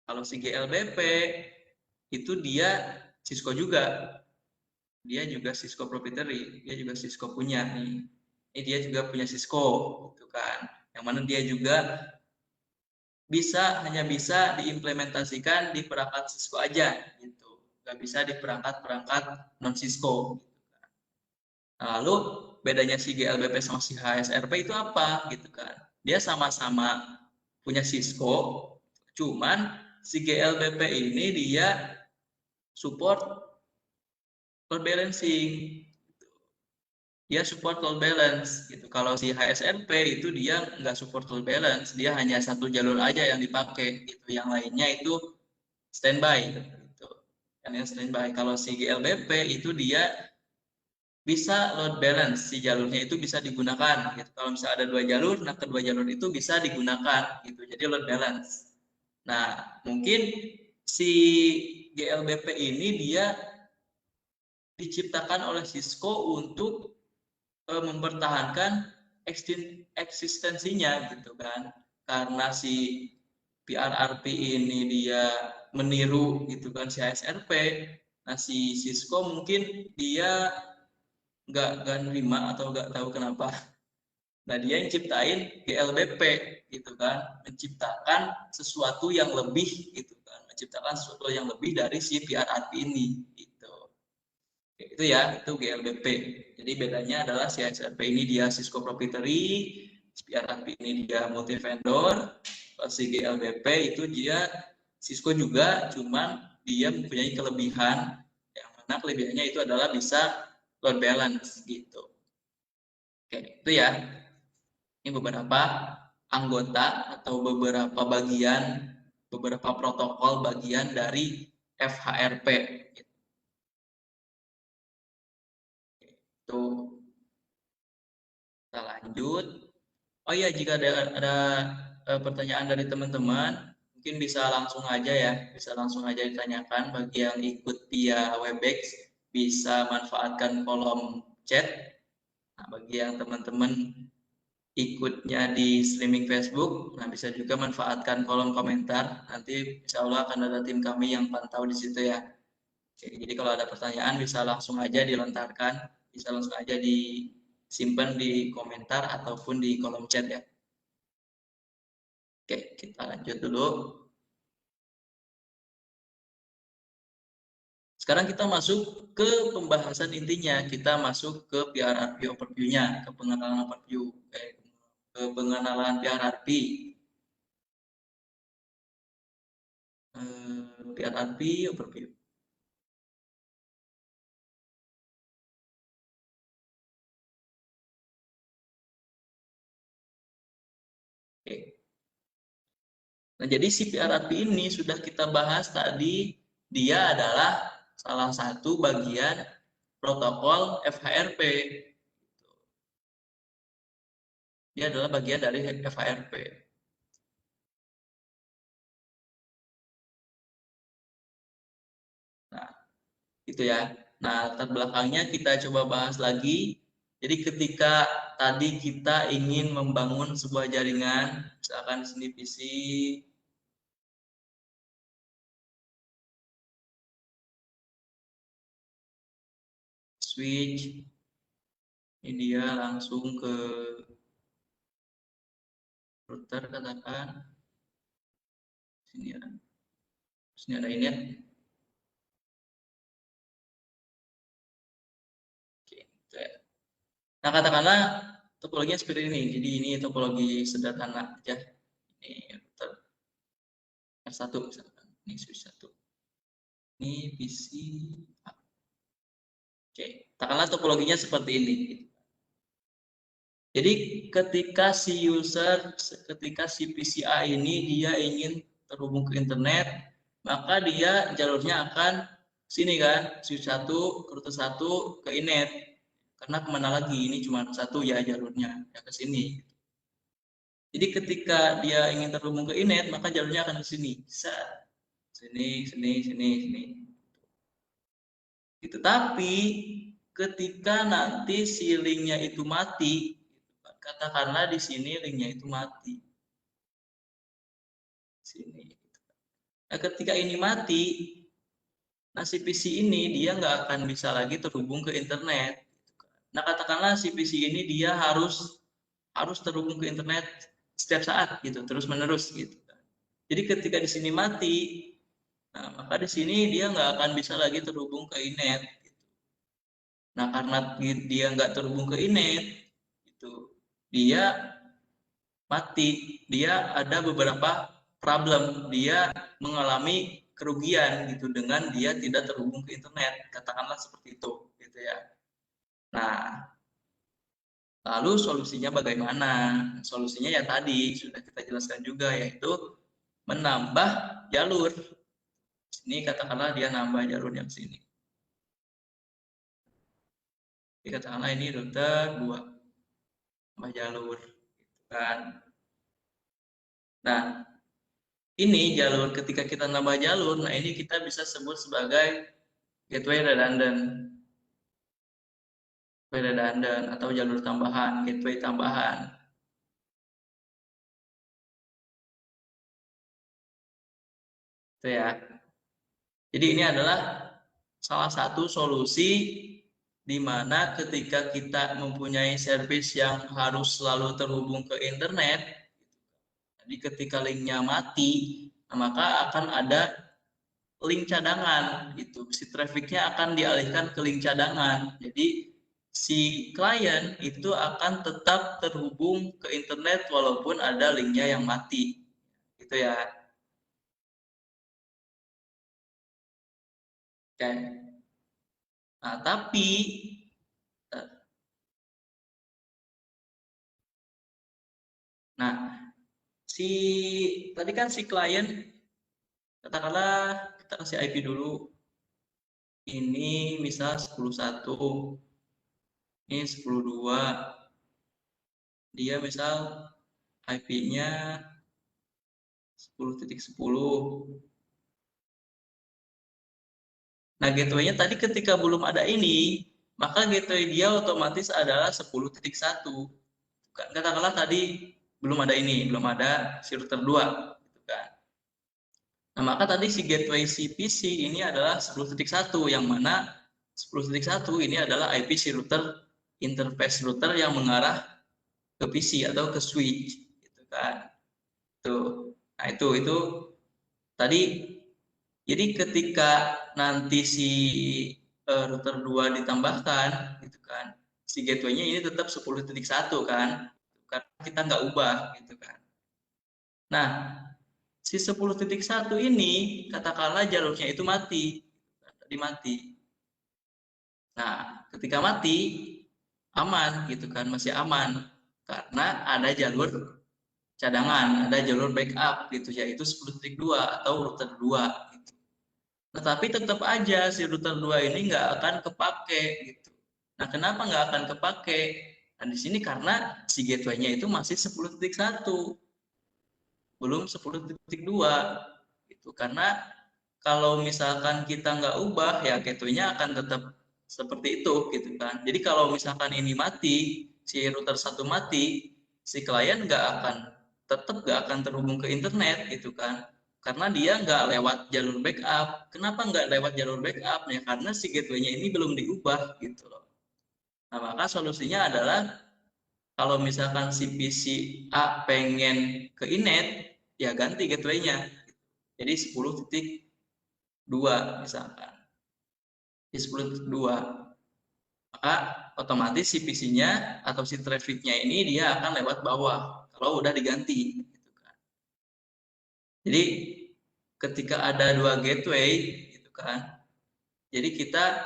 Kalau si GLBP itu dia Cisco juga. Dia juga Cisco proprietary, dia juga Cisco punya nih. Ini dia juga punya Cisco gitu kan. Yang mana dia juga hanya bisa diimplementasikan di perangkat Cisco aja gitu. Nggak bisa di perangkat-perangkat non Cisco. Nah, lalu bedanya si GLBP sama si HSRP itu apa gitu kan? Dia sama-sama punya Cisco, cuman si GLBP ini dia support load balancing. Dia support load balance gitu. Kalau si HSRP itu dia nggak support load balance, dia hanya satu jalur aja yang dipakai gitu. Yang lainnya itu standby gitu. Yang standby. Kalau si GLBP itu dia bisa load balance, si jalurnya itu bisa digunakan gitu. Kalau misalnya ada dua jalur, nah kedua jalur itu bisa digunakan gitu. Jadi load balance. Nah, mungkin si GLBP ini dia diciptakan oleh Cisco untuk mempertahankan eksistensinya gitu kan, karena si PRRP ini dia meniru gitu kan si HSRP. Nah si Cisco mungkin dia nggak nerima atau nggak tahu kenapa, nah dia yang ciptain GLBP gitu kan, menciptakan sesuatu yang lebih gitu kan, menciptakan sesuatu yang lebih dari si PRRP ini gitu. Itu ya, itu GLBP. Jadi bedanya adalah si HSRP ini dia Cisco proprietary, PRRP ini dia multi vendor, si GLBP itu dia Cisco juga, cuman dia mempunyai kelebihan, yang mana kelebihannya itu adalah bisa load balance gitu. Oke, itu ya. Ini beberapa anggota atau beberapa bagian, beberapa protokol bagian dari FHRP. Itu kita lanjut. Oh iya, jika ada pertanyaan dari teman-teman, mungkin bisa langsung aja ya, bisa langsung aja ditanyakan. Bagi yang ikut via Webex, bisa manfaatkan kolom chat. Nah, bagi yang teman-teman ikutnya di streaming Facebook, nah bisa juga manfaatkan kolom komentar. Nanti insya Allah akan ada tim kami yang pantau di situ ya. Jadi kalau ada pertanyaan bisa langsung aja dilontarkan, bisa langsung aja disimpan di komentar ataupun di kolom chat ya. Oke, kita lanjut dulu. Sekarang kita masuk ke pembahasan intinya. Kita masuk ke PRRP overview-nya, ke pengenalan overview, ke pengenalan PRRP. PRRP overview. Oke. Nah, jadi si PRRP ini sudah kita bahas tadi, dia adalah salah satu bagian protokol FHRP. Dia adalah bagian dari FHRP. Nah, itu ya. Nah, latar belakangnya kita coba bahas lagi. Jadi ketika tadi kita ingin membangun sebuah jaringan, misalkan di sini PC, switch, ini dia langsung ke router katakan. Sini ada ini ya. Oke, gitu ya. Nah, katakanlah topologinya seperti ini. Jadi ini topologi sederhana aja. Ini router R1 misalkan. Ini switch 1. Ini PC. Oke, katakanlah topologinya seperti ini. Jadi ketika si PCA ini dia ingin terhubung ke internet, maka dia jalurnya akan sini kan, switch 1 ke router 1 ke inet. Karena kemana lagi, ini cuma satu ya jalurnya, ya ke sini. Jadi ketika dia ingin terhubung ke inet, maka jalurnya akan ke sini. Sini. Gitu. Tapi ketika nanti si linknya itu mati, katakanlah di sini linknya itu mati. Sini. Nah, ketika ini mati, nah si PC ini dia nggak akan bisa lagi terhubung ke internet. Nah, katakanlah si PC ini dia harus terhubung ke internet setiap saat gitu, terus menerus gitu. Jadi ketika di sini mati, nah maka di sini dia nggak akan bisa lagi terhubung ke inet. Nah, karena dia nggak terhubung ke inet, itu dia mati. Dia ada beberapa problem. Dia mengalami kerugian gitu dengan dia tidak terhubung ke internet. Katakanlah seperti itu, gitu ya. Nah, lalu solusinya bagaimana? Solusinya ya tadi sudah kita jelaskan juga, yaitu menambah jalur. Ini katakanlah dia nambah jalur yang sini. Katakanlah ini router 2 tambah jalur, gitu kan. Nah, ini jalur ketika kita nambah jalur, nah ini kita bisa sebut sebagai gateway redundant. Redundant atau jalur tambahan, gateway tambahan. Itu ya. Jadi ini adalah salah satu solusi di mana ketika kita mempunyai service yang harus selalu terhubung ke internet, jadi ketika linknya mati, maka akan ada link cadangan gitu. Si trafficnya akan dialihkan ke link cadangan. Jadi si klien itu akan tetap terhubung ke internet walaupun ada linknya yang mati. Gitu ya. Oke. Nah, tapi tadi kan si klien katakanlah kita kasih IP dulu. Ini misal 10.1. Ini 10.2. Dia misal IP-nya 10.10. Nah, gateway-nya tadi ketika belum ada ini, maka gateway dia otomatis adalah 10.1. Katakanlah tadi belum ada ini, belum ada si router 2. Gitu kan. Nah, maka tadi si gateway si PC ini adalah 10.1, yang mana 10.1 ini adalah IP si router, interface router yang mengarah ke PC atau ke switch. Gitu kan. Tuh. Nah, itu tadi. Jadi ketika nanti si router 2 ditambahkan, gitu kan, si gateway-nya ini tetap 10.1 kan, karena kita nggak ubah, gitu kan. Nah, si 10.1 ini katakanlah jalurnya itu mati, tadi mati. Nah, ketika mati aman, gitu kan, masih aman karena ada jalur cadangan, ada jalur backup, gitu, yaitu 10.2 atau router 2. Tetapi tetap aja si router 2 ini nggak akan kepake gitu. Nah, kenapa nggak akan kepake? Nah, di sini karena si gateway-nya itu masih 10.1, belum 10.2 gitu. Karena kalau misalkan kita nggak ubah, ya gateway-nya akan tetap seperti itu gitu kan. Jadi kalau misalkan ini mati, si router 1 mati, si klien tetap nggak akan terhubung ke internet gitu kan. Karena dia nggak lewat jalur backup. Kenapa nggak lewat jalur backup? Ya karena si gateway-nya ini belum diubah gitu loh. Nah, maka solusinya adalah kalau misalkan si PC A pengen ke inet, ya ganti gateway-nya. Jadi 10.2 misalkan. Di 10.2. Maka otomatis si PC-nya atau si traffic-nya ini dia akan lewat bawah kalau udah diganti. Gitu kan. Jadi ketika ada 2 gateway, gitu kan. Jadi kita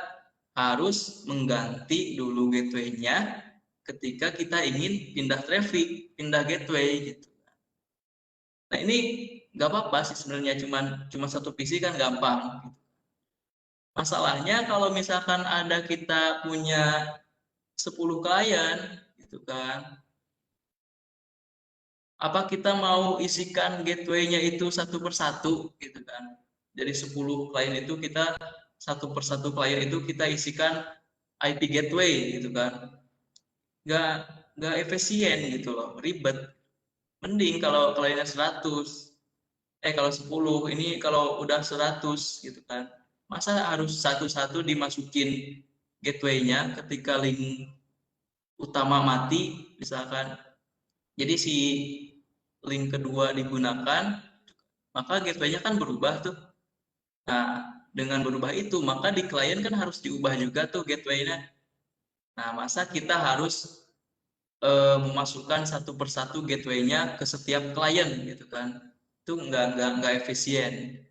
harus mengganti dulu gateway-nya ketika kita ingin pindah traffic, pindah gateway gitu. Nah ini nggak apa-apa sih sebenarnya, cuma satu PC kan gampang. Masalahnya kalau misalkan ada kita punya 10 klien gitu kan, apa kita mau isikan gateway-nya itu satu persatu gitu kan. Jadi 10 klien itu kita satu persatu klien itu kita isikan IP gateway gitu kan. Nggak efisien gitu loh, ribet. Mending kalau kliennya 100, kalau 10, ini kalau udah 100 gitu kan. Masa harus satu-satu dimasukin gateway-nya ketika link utama mati misalkan. Jadi si link kedua digunakan, maka gateway-nya kan berubah tuh. Nah, dengan berubah itu, maka di klien kan harus diubah juga tuh gateway-nya. Nah, masa kita harus memasukkan satu persatu gateway-nya ke setiap klien gitu kan? Itu nggak efisien.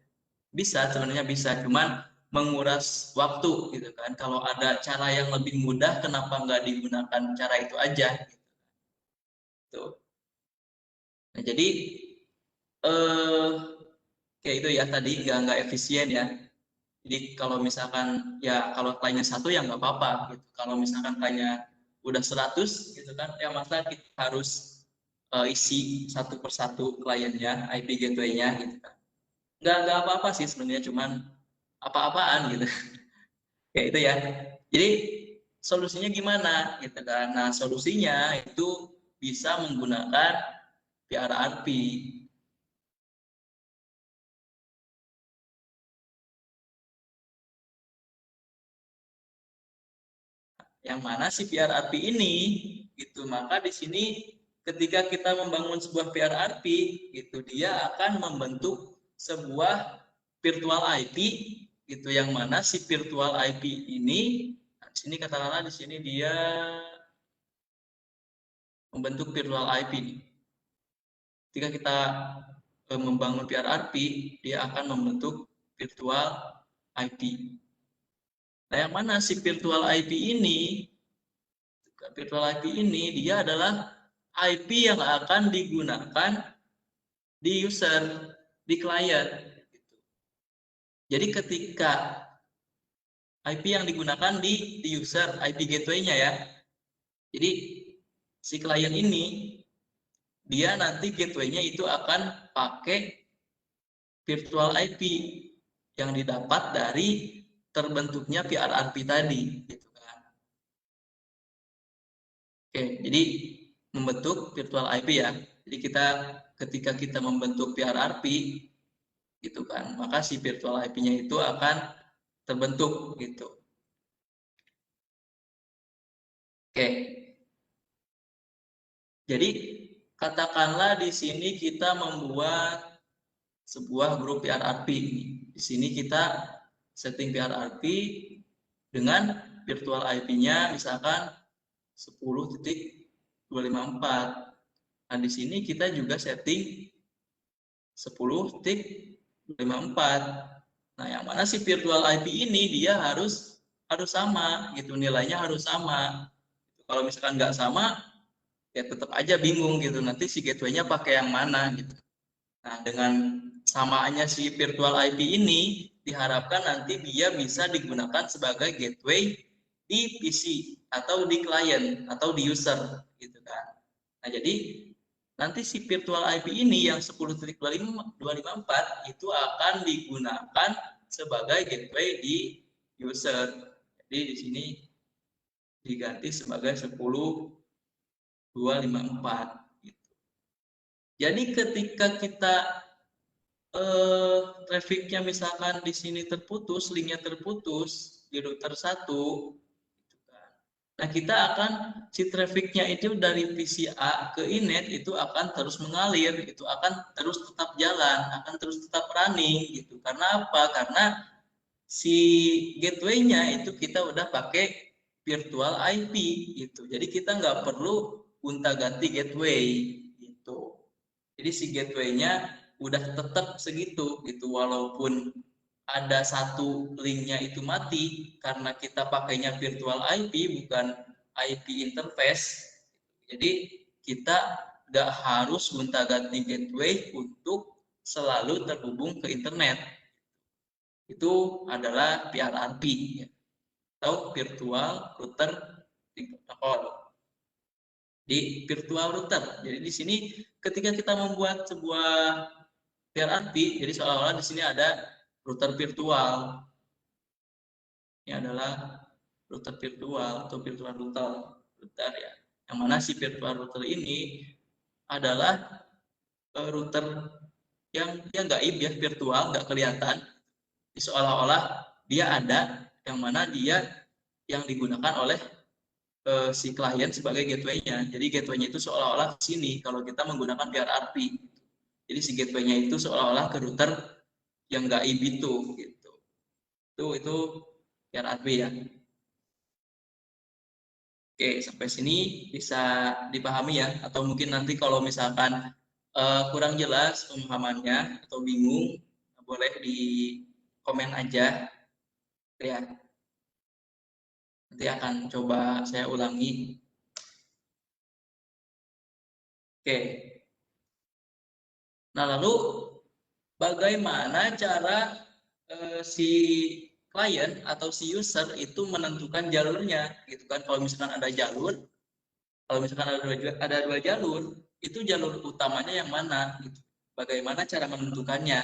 Bisa, sebenarnya bisa, cuman menguras waktu gitu kan. Kalau ada cara yang lebih mudah, kenapa nggak digunakan cara itu aja? Gitu. Nah, jadi kayak itu ya tadi nggak efisien ya. Jadi kalau misalkan ya kalau kliennya satu ya nggak apa-apa gitu. Kalau misalkan kliennya udah 100 gitu kan, ya masa kita harus isi satu persatu kliennya, IP gateway-nya gitu kan. Nggak apa-apa sih sebenarnya, cuman apa-apaan gitu. Kayak itu ya. Jadi solusinya gimana gitu kan. Nah, solusinya itu bisa menggunakan PRRP. Yang mana si PRRP ini gitu. Maka di sini ketika kita membangun sebuah PRRP gitu, dia akan membentuk sebuah virtual IP gitu, yang mana si virtual IP ini di sini katakanlah di sini dia membentuk virtual IP nih. Ketika kita membangun PRRP, dia akan membentuk virtual IP. Nah, yang mana si virtual IP ini? Virtual IP ini dia adalah IP yang akan digunakan di user, di klien. Jadi ketika IP yang digunakan di user, IP gateway-nya ya. Jadi si klien ini dia nanti gateway-nya itu akan pakai virtual IP yang didapat dari terbentuknya PRRP tadi gitu kan. Oke, jadi membentuk virtual IP ya. Jadi ketika kita membentuk PRRP gitu kan, maka si virtual IP-nya itu akan terbentuk gitu. Oke. Jadi katakanlah di sini kita membuat sebuah grup PRRP. Di sini kita setting PRRP dengan virtual IP-nya misalkan 10.254. Nah, di sini kita juga setting 10.254. Nah, yang mana si virtual IP ini dia harus sama gitu, nilainya harus sama. Kalau misalkan nggak sama, ya tetap aja bingung gitu. Nanti si gateway-nya pakai yang mana gitu. Nah, dengan samaannya si virtual IP ini diharapkan nanti dia bisa digunakan sebagai gateway di PC atau di klien atau di user gitu kan. Nah, jadi nanti si virtual IP ini yang 10.254 itu akan digunakan sebagai gateway di user. Jadi di sini diganti sebagai 10.254 gitu. Jadi ketika kita trafficnya misalkan di sini terputus, linknya terputus di router 1, nah kita akan si trafficnya itu dari PCA ke inet itu akan terus mengalir, itu akan terus tetap jalan, akan terus tetap running gitu. Karena apa? Karena si gateway-nya itu kita udah pakai virtual IP gitu. Jadi kita nggak perlu gonta-ganti gateway gitu. Jadi si gateway-nya udah tetap segitu gitu, walaupun ada satu linknya itu mati karena kita pakainya virtual IP bukan IP interface. Jadi kita nggak harus gonta-ganti gateway untuk selalu terhubung ke internet. Itu adalah VRRP atau Virtual Router Protocol. Di virtual router. Jadi di sini ketika kita membuat sebuah VRRP, jadi seolah-olah di sini ada router virtual. Ini adalah router virtual atau virtual router ya. Yang mana si virtual router ini adalah router yang dia gaib ya, virtual, nggak kelihatan. Seolah-olah dia ada, yang mana dia yang digunakan oleh si klien sebagai gateway-nya. Jadi gateway-nya itu seolah-olah di sini kalau kita menggunakan VRRP. Jadi si gateway-nya itu seolah-olah ke router yang gaib itu gitu. Itu VRRP ya. Oke, sampai sini bisa dipahami ya, atau mungkin nanti kalau misalkan kurang jelas pemahamannya atau bingung, boleh di komen aja ya. Nanti akan coba saya ulangi. Oke. Nah, lalu bagaimana cara si klien atau si user itu menentukan jalurnya, gitu kan? Kalau misalkan ada jalur, kalau misalkan ada dua jalur, itu jalur utamanya yang mana? Gitu. Bagaimana cara menentukannya?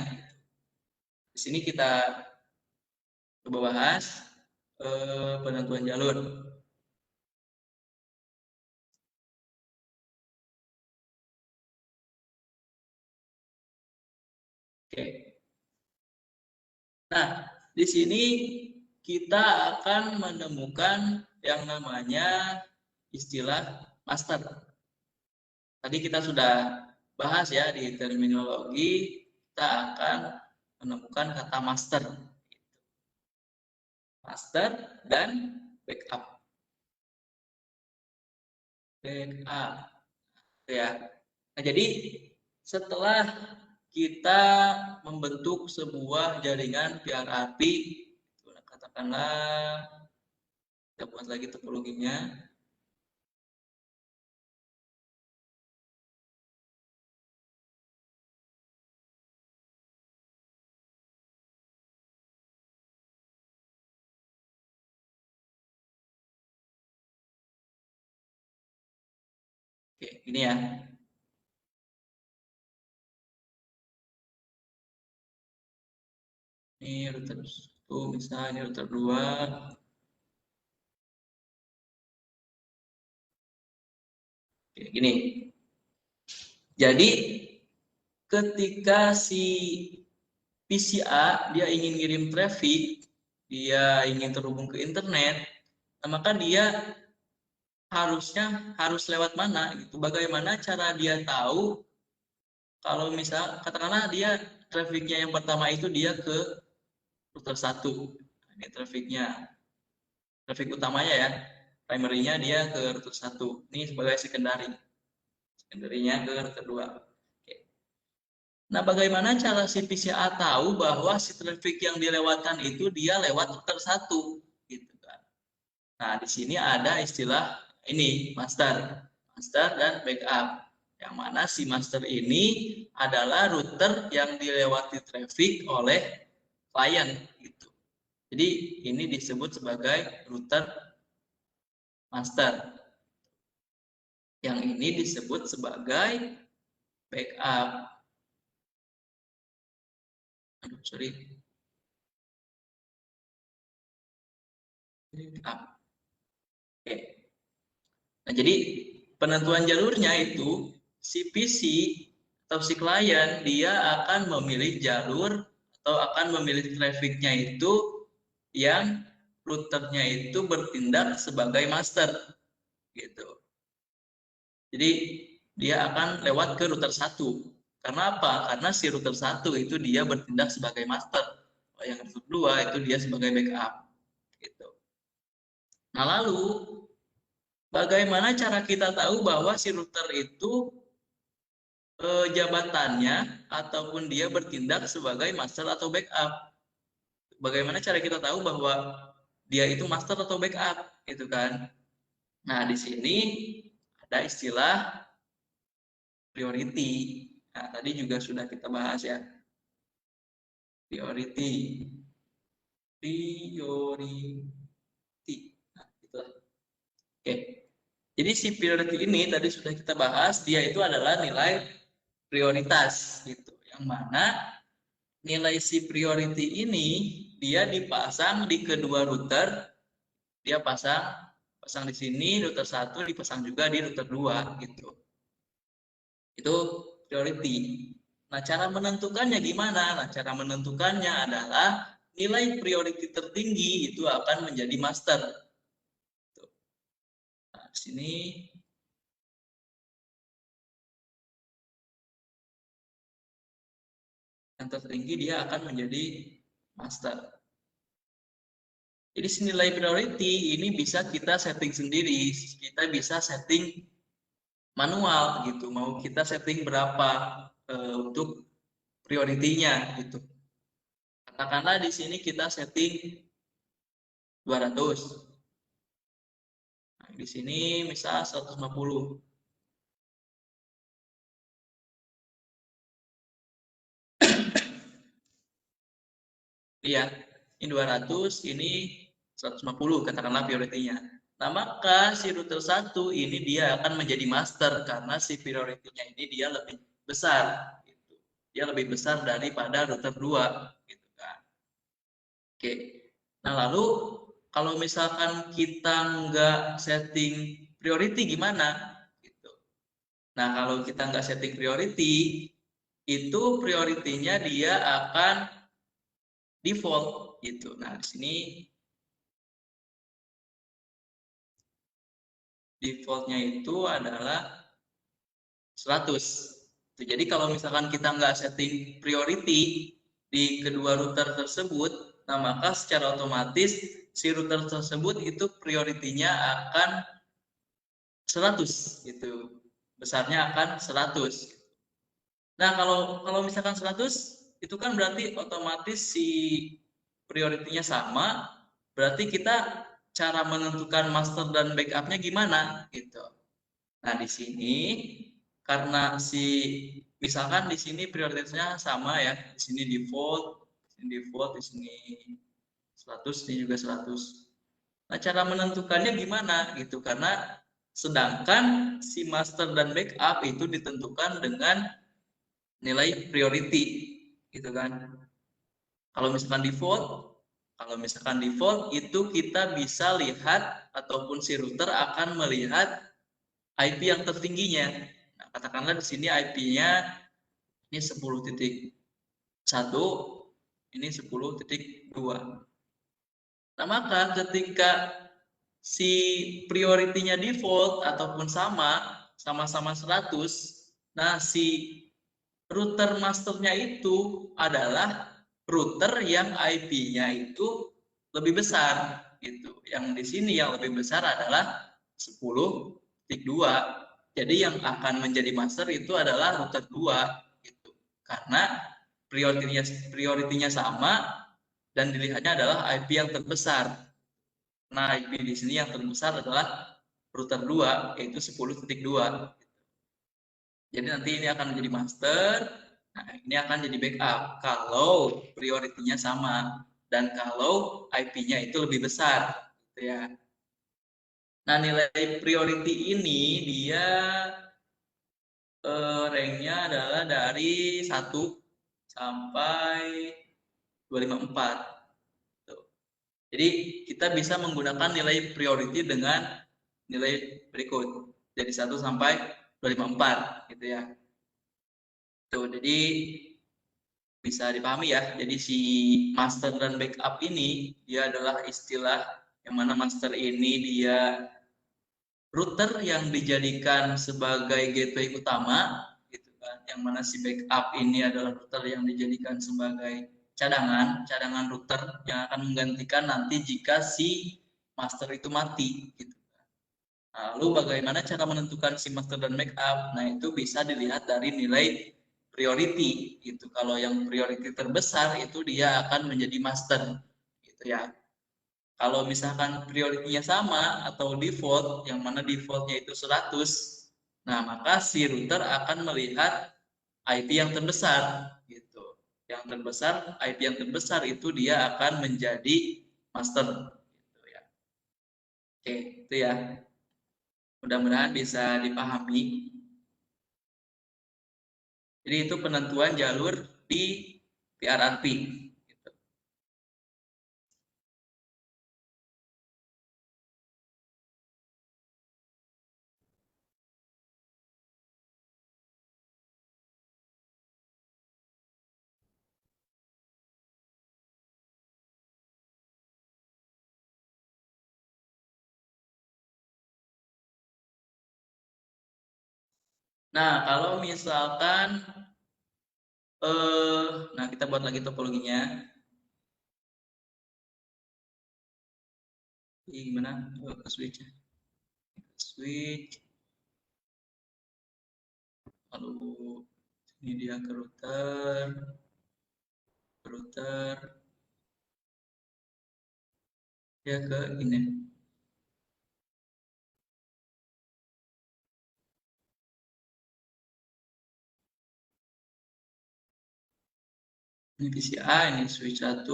Di sini kita coba bahas penentuan jalur. Oke. Nah, di sini kita akan menemukan yang namanya istilah master. Tadi kita sudah bahas ya di terminologi, kita akan menemukan kata master. Master dan backup. Backup. Ya. Nah, jadi setelah kita membentuk sebuah jaringan VRRP, katakanlah kita buat lagi topologinya. Oke, ini ya. Ini router 1, misalnya router 2. Oke, gini. Jadi ketika si PCA dia ingin ngirim traffic, dia ingin terhubung ke internet, maka dia harus lewat mana gitu. Bagaimana cara dia tahu kalau misal katakanlah dia trafficnya yang pertama itu dia ke router 1. Ini traffic utamanya ya. Primary-nya dia ke router 1. Ini sebagai secondary. Secondary-nya ke router 2. Oke. Nah, bagaimana cara si PCA tahu bahwa si traffic yang dilewatkan itu dia lewat router 1 gitu kan. Nah, di sini ada istilah ini master dan backup. Yang mana si master ini adalah router yang dilewati traffic oleh klien gitu. Jadi ini disebut sebagai router master. Yang ini disebut sebagai backup. Aduh, sorry. Backup. Oke. Nah, jadi penentuan jalurnya itu si PC atau si klien dia akan memilih jalur atau akan memilih trafficnya itu yang routernya itu bertindak sebagai master gitu. Jadi dia akan lewat ke router 1. Karena apa? Karena si router 1 itu dia bertindak sebagai master. Yang router 2 itu dia sebagai backup gitu. Nah, lalu bagaimana cara kita tahu bahwa si router itu jabatannya ataupun dia bertindak sebagai master atau backup? Bagaimana cara kita tahu bahwa dia itu master atau backup, gitu kan? Nah, di sini ada istilah priority. Nah, tadi juga sudah kita bahas ya. Priority. Nah, itulah. Oke. Jadi si priority ini tadi sudah kita bahas, dia itu adalah nilai prioritas gitu. Yang mana nilai si priority ini dia dipasang di kedua router. Dia pasang di sini router 1, dipasang juga di router 2 gitu. Itu priority. Nah, cara menentukannya gimana? Nah, cara menentukannya adalah nilai priority tertinggi itu akan menjadi master. Nah, di sini yang tertinggi dia akan menjadi master. Jadi nilai priority ini bisa kita setting sendiri. Kita bisa setting manual gitu. Mau kita setting berapa untuk prioritinya gitu. Katakanlah di sini kita setting 200. Nah, di sini misal 150. Iya, ini 200, ini 150 katakanlah prioritinya. Nah, maka si router 1 ini dia akan menjadi master karena si prioritinya ini dia lebih besar gitu. Dia lebih besar daripada router 2 gitu kan. Oke. Nah, lalu kalau misalkan kita nggak setting priority gimana gitu. Nah, kalau kita nggak setting priority, itu prioritinya dia akan default gitu. Nah, di sini defaultnya itu adalah 100. Jadi kalau misalkan kita nggak setting priority di kedua router tersebut, nah maka secara otomatis si router tersebut itu prioritinya akan 100 gitu. Besarnya akan 100. Nah, kalau misalkan 100 itu kan berarti otomatis si prioritinya sama, berarti kita cara menentukan master dan backupnya gimana gitu. Nah, di sini karena misalkan di sini prioritasnya sama ya, di sini default, di sini 100, ini juga 100. Nah, cara menentukannya gimana gitu, karena sedangkan si master dan backup itu ditentukan dengan nilai priority gitu kan. Kalau misalkan default itu kita bisa lihat ataupun si router akan melihat IP yang tertingginya. Nah, katakanlah di sini IP-nya ini 10.1, ini 10.2. Nah, maka ketika si prioritinya default ataupun sama-sama 100, nah si router masternya itu adalah router yang IP-nya itu lebih besar gitu. Yang di sini yang lebih besar adalah 10.2. Jadi yang akan menjadi master itu adalah router 2 gitu. Karena prioritinya sama dan dilihatnya adalah IP yang terbesar. Nah, IP di sini yang terbesar adalah router 2 yaitu 10.2. Jadi nanti ini akan menjadi master, nah ini akan jadi backup kalau prioritinya sama dan kalau IP-nya itu lebih besar, gitu ya. Nah, nilai priority ini dia rank-nya adalah dari 1 sampai 254. Tuh. Jadi kita bisa menggunakan nilai priority dengan nilai berikut dari 1 sampai 254 gitu ya. Tuh, jadi bisa dipahami ya. Jadi si master dan backup ini dia adalah istilah yang mana master ini dia router yang dijadikan sebagai gateway utama gitu kan. Yang mana si backup ini adalah router yang dijadikan sebagai cadangan router yang akan menggantikan nanti jika si master itu mati gitu. Lalu bagaimana cara menentukan si master dan backup? Nah, itu bisa dilihat dari nilai priority gitu. Kalau yang priority terbesar itu dia akan menjadi master gitu ya. Kalau misalkan prioritinya sama atau default, yang mana defaultnya itu 100, nah maka si router akan melihat IP yang terbesar gitu. Yang terbesar, IP yang terbesar itu dia akan menjadi master gitu ya. Oke, itu ya. Mudah-mudahan bisa dipahami. Jadi itu penentuan jalur di PRRP. Gitu. Nah, kalau misalkan nah kita buat lagi topologinya. Gimana? Ke switch. Switch. Lalu ini dia ke router. Dia ke ini. Ini PCI, ini switch 1,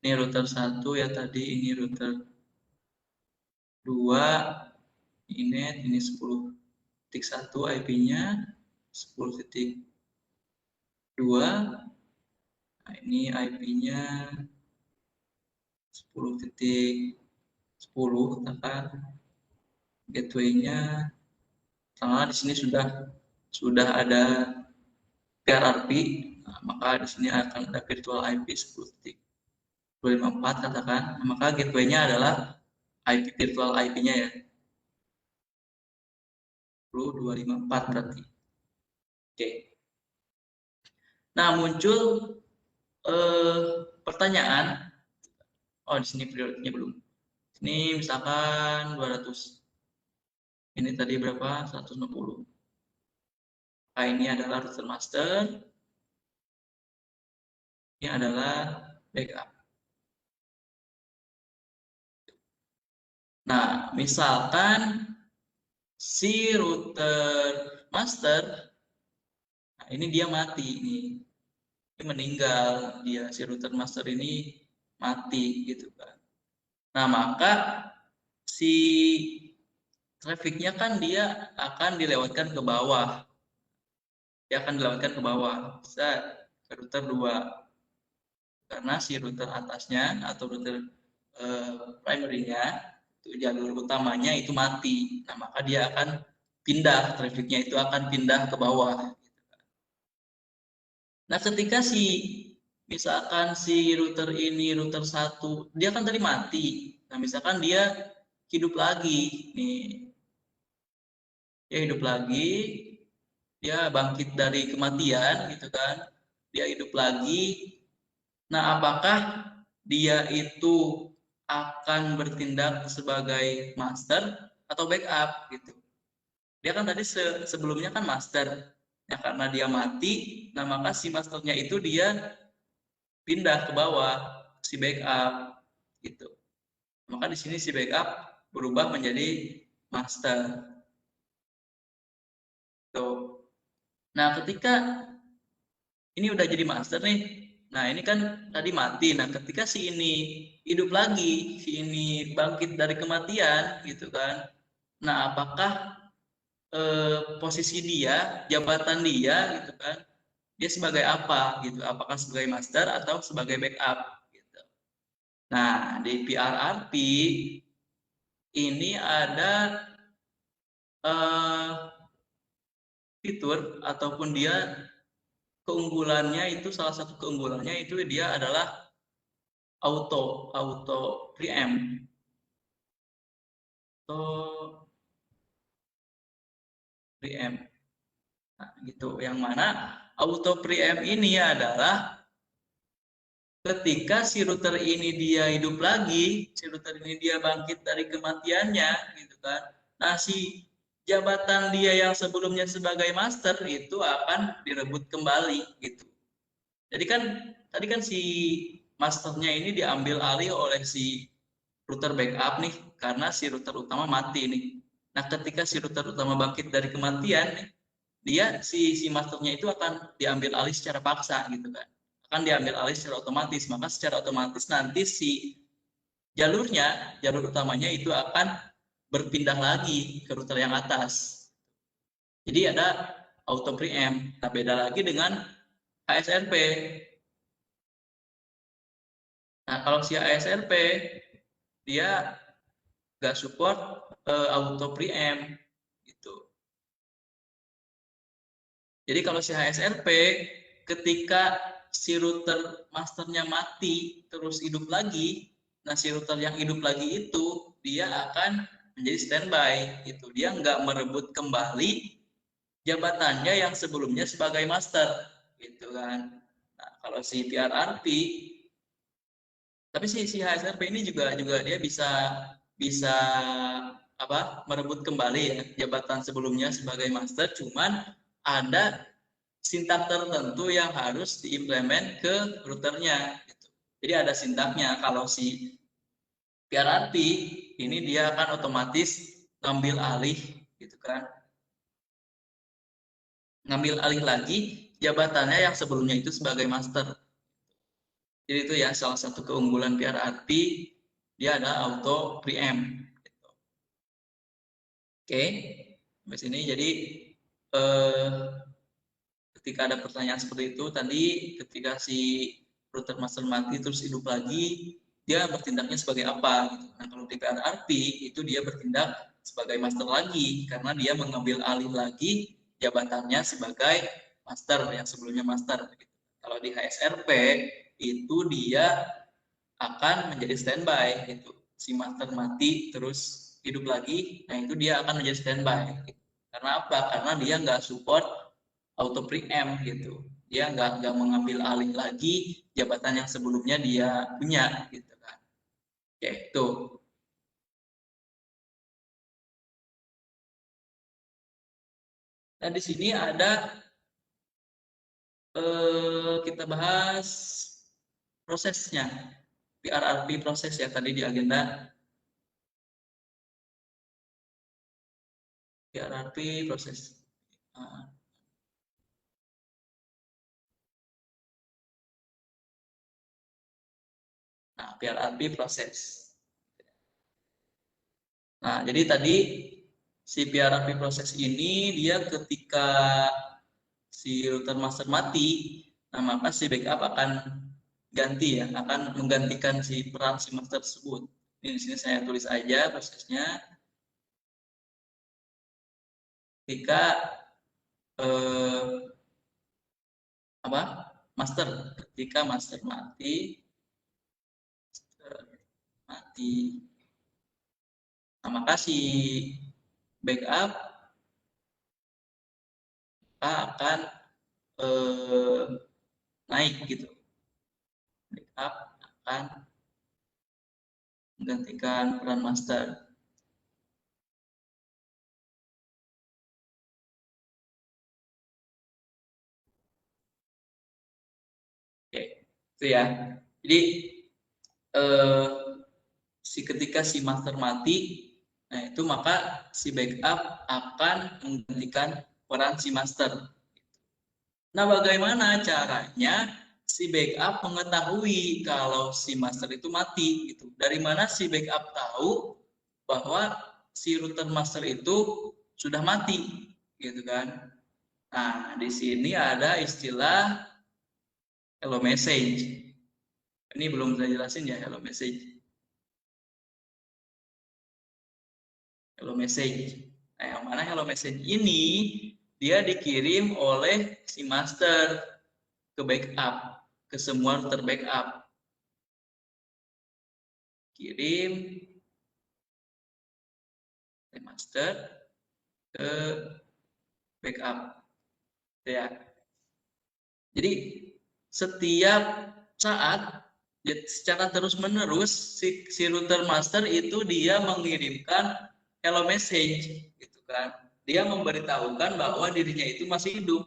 ini router 1 ya tadi, ini router 2, ini 10.1 IP-nya, 10.2, nah ini IP-nya 10.10 katakan, gateway-nya, sama di sini sudah ada PRRP, nah, maka di sini akan ada virtual IP 10.254 katakan, nah, maka gateway-nya adalah IP virtual IP-nya ya. 10.254 berarti. Oke. Nah, muncul pertanyaan. Oh, di sini prioritasnya belum. Ini misalkan 200. Ini tadi berapa? 160. Nah, ini adalah router master. Ini adalah backup. Nah, misalkan si router master, nah ini dia mati nih. Ini meninggal dia, si router master ini mati gitu kan. Nah, maka si trafficnya kan dia akan dilewatkan ke bawah. Dia akan dilewatkan ke bawah. Bisa ke router 2. Karena si router atasnya atau router primary-nya, itu jalur utamanya itu mati. Nah, maka dia akan pindah, trafficnya itu akan pindah ke bawah. Nah, ketika misalkan si router ini, router 1, dia kan tadi mati. Nah, misalkan dia hidup lagi. Nih, dia hidup lagi, dia bangkit dari kematian gitu kan, dia hidup lagi. Nah, apakah dia itu akan bertindak sebagai master atau backup gitu? Dia kan tadi sebelumnya kan master, ya karena dia mati, nah maka si masternya itu dia pindah ke bawah, si backup gitu. Maka di sini si backup berubah menjadi master. Tuh. Nah, ketika ini udah jadi master nih. Nah, ini kan tadi mati. Nah, ketika si ini hidup lagi, si ini bangkit dari kematian gitu kan. Nah, apakah posisi dia, jabatan dia gitu kan, dia sebagai apa gitu? Apakah sebagai master atau sebagai backup gitu. Nah, di PRRP ini ada fitur ataupun dia keunggulannya itu, salah satu keunggulannya itu dia adalah auto preempt. Nah, gitu. Yang mana auto preempt ini adalah ketika si router ini dia hidup lagi, si router ini dia bangkit dari kematiannya gitu kan. Nah, si jabatan dia yang sebelumnya sebagai master itu akan direbut kembali gitu. Jadi kan tadi kan si masternya ini diambil alih oleh si router backup nih, karena si router utama mati nih. Nah, ketika si router utama bangkit dari kematian nih, dia si masternya itu akan diambil alih secara paksa gitu kan. Akan diambil alih secara otomatis. Maka secara otomatis nanti si jalur utamanya itu akan berpindah lagi ke router yang atas. Jadi ada auto preempt. Nah, beda lagi dengan ASRP. Nah, kalau si ASRP dia nggak support auto preempt gitu. Jadi kalau si HSRP ketika si router masternya mati terus hidup lagi, nah si router yang hidup lagi itu dia akan menjadi standby gitu. Dia nggak merebut kembali jabatannya yang sebelumnya sebagai master gitu kan. Nah, kalau si PRRP, tapi si HSRP ini juga dia bisa merebut kembali ya jabatan sebelumnya sebagai master, cuman ada sintak tertentu yang harus diimplement ke routernya gitu. Jadi ada sintaknya. Kalau si PRRP ini dia akan otomatis ngambil alih gitu kan, ngambil alih lagi jabatannya yang sebelumnya itu sebagai master. Jadi itu ya salah satu keunggulan PRRP, dia ada auto preempt. Oke, sampai sini. Jadi ketika ada pertanyaan seperti itu tadi, ketika si router master mati terus hidup lagi, dia bertindaknya sebagai apa? Gitu. Nah, kalau di PRRP itu dia bertindak sebagai master lagi karena dia mengambil alih lagi jabatannya sebagai master yang sebelumnya master. Gitu. Kalau di HSRP itu dia akan menjadi standby. Gitu. Si master mati terus hidup lagi, nah itu dia akan menjadi standby. Gitu. Karena apa? Karena dia nggak support auto preempt gitu. Dia nggak mengambil alih lagi jabatan yang sebelumnya dia punya gitu kan. Oke, itu. Nah, di sini ada kita bahas prosesnya. PRRP proses ya tadi di agenda. PRRP proses. Nah, PRRP proses. Nah, jadi tadi si PRRP proses ini dia ketika si router master mati, nah maka si backup akan ganti ya, akan menggantikan si peran si master tersebut. Ini di sini saya tulis aja prosesnya. Ketika ketika master mati, nah maka si backup akan naik gitu. Backup akan menggantikan peran master. Oke, itu ya. Jadi ketika si master mati, nah itu maka si backup akan menggantikan peran si master. Nah, bagaimana caranya si backup mengetahui kalau si master itu mati gitu? Dari mana si backup tahu bahwa si router master itu sudah mati gitu kan? Nah, di sini ada istilah hello message. Ini belum saya jelasin ya hello message. Hello message. Nah, yang mana hello message ini dia dikirim oleh si master ke backup, ke semua router backup. Kirim master ke backup. Ya. Jadi setiap saat secara terus-menerus si router master itu dia mengirimkan hello message gitu kan. dia memberitahukan bahwa dirinya itu masih hidup.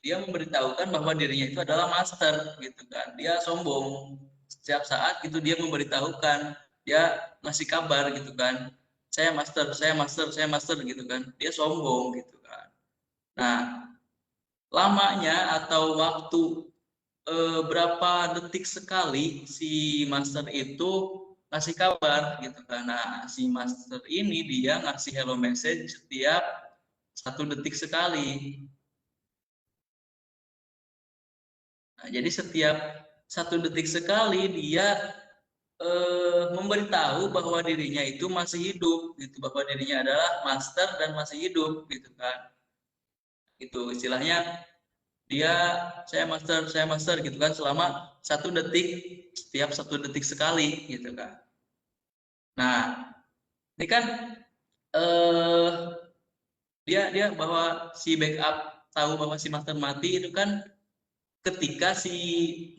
Dia memberitahukan bahwa dirinya itu adalah master gitu kan. Dia sombong. Setiap saat gitu dia memberitahukan, dia ngasih kabar gitu kan. Saya master, saya master, saya master gitu kan. Dia sombong gitu kan. Nah, lamanya atau waktu berapa detik sekali si master itu ngasih kabar gitu kan. Nah, si master ini dia ngasih hello message setiap 1 detik sekali. Nah, jadi setiap 1 detik sekali dia memberitahu bahwa dirinya itu masih hidup, gitu, bahwa dirinya adalah master dan masih hidup, gitu kan. Itu istilahnya dia saya master gitu kan selama 1 detik setiap 1 detik sekali, gitu kan. Nah, ini kan dia bahwa si backup tahu bahwa si master mati itu kan ketika si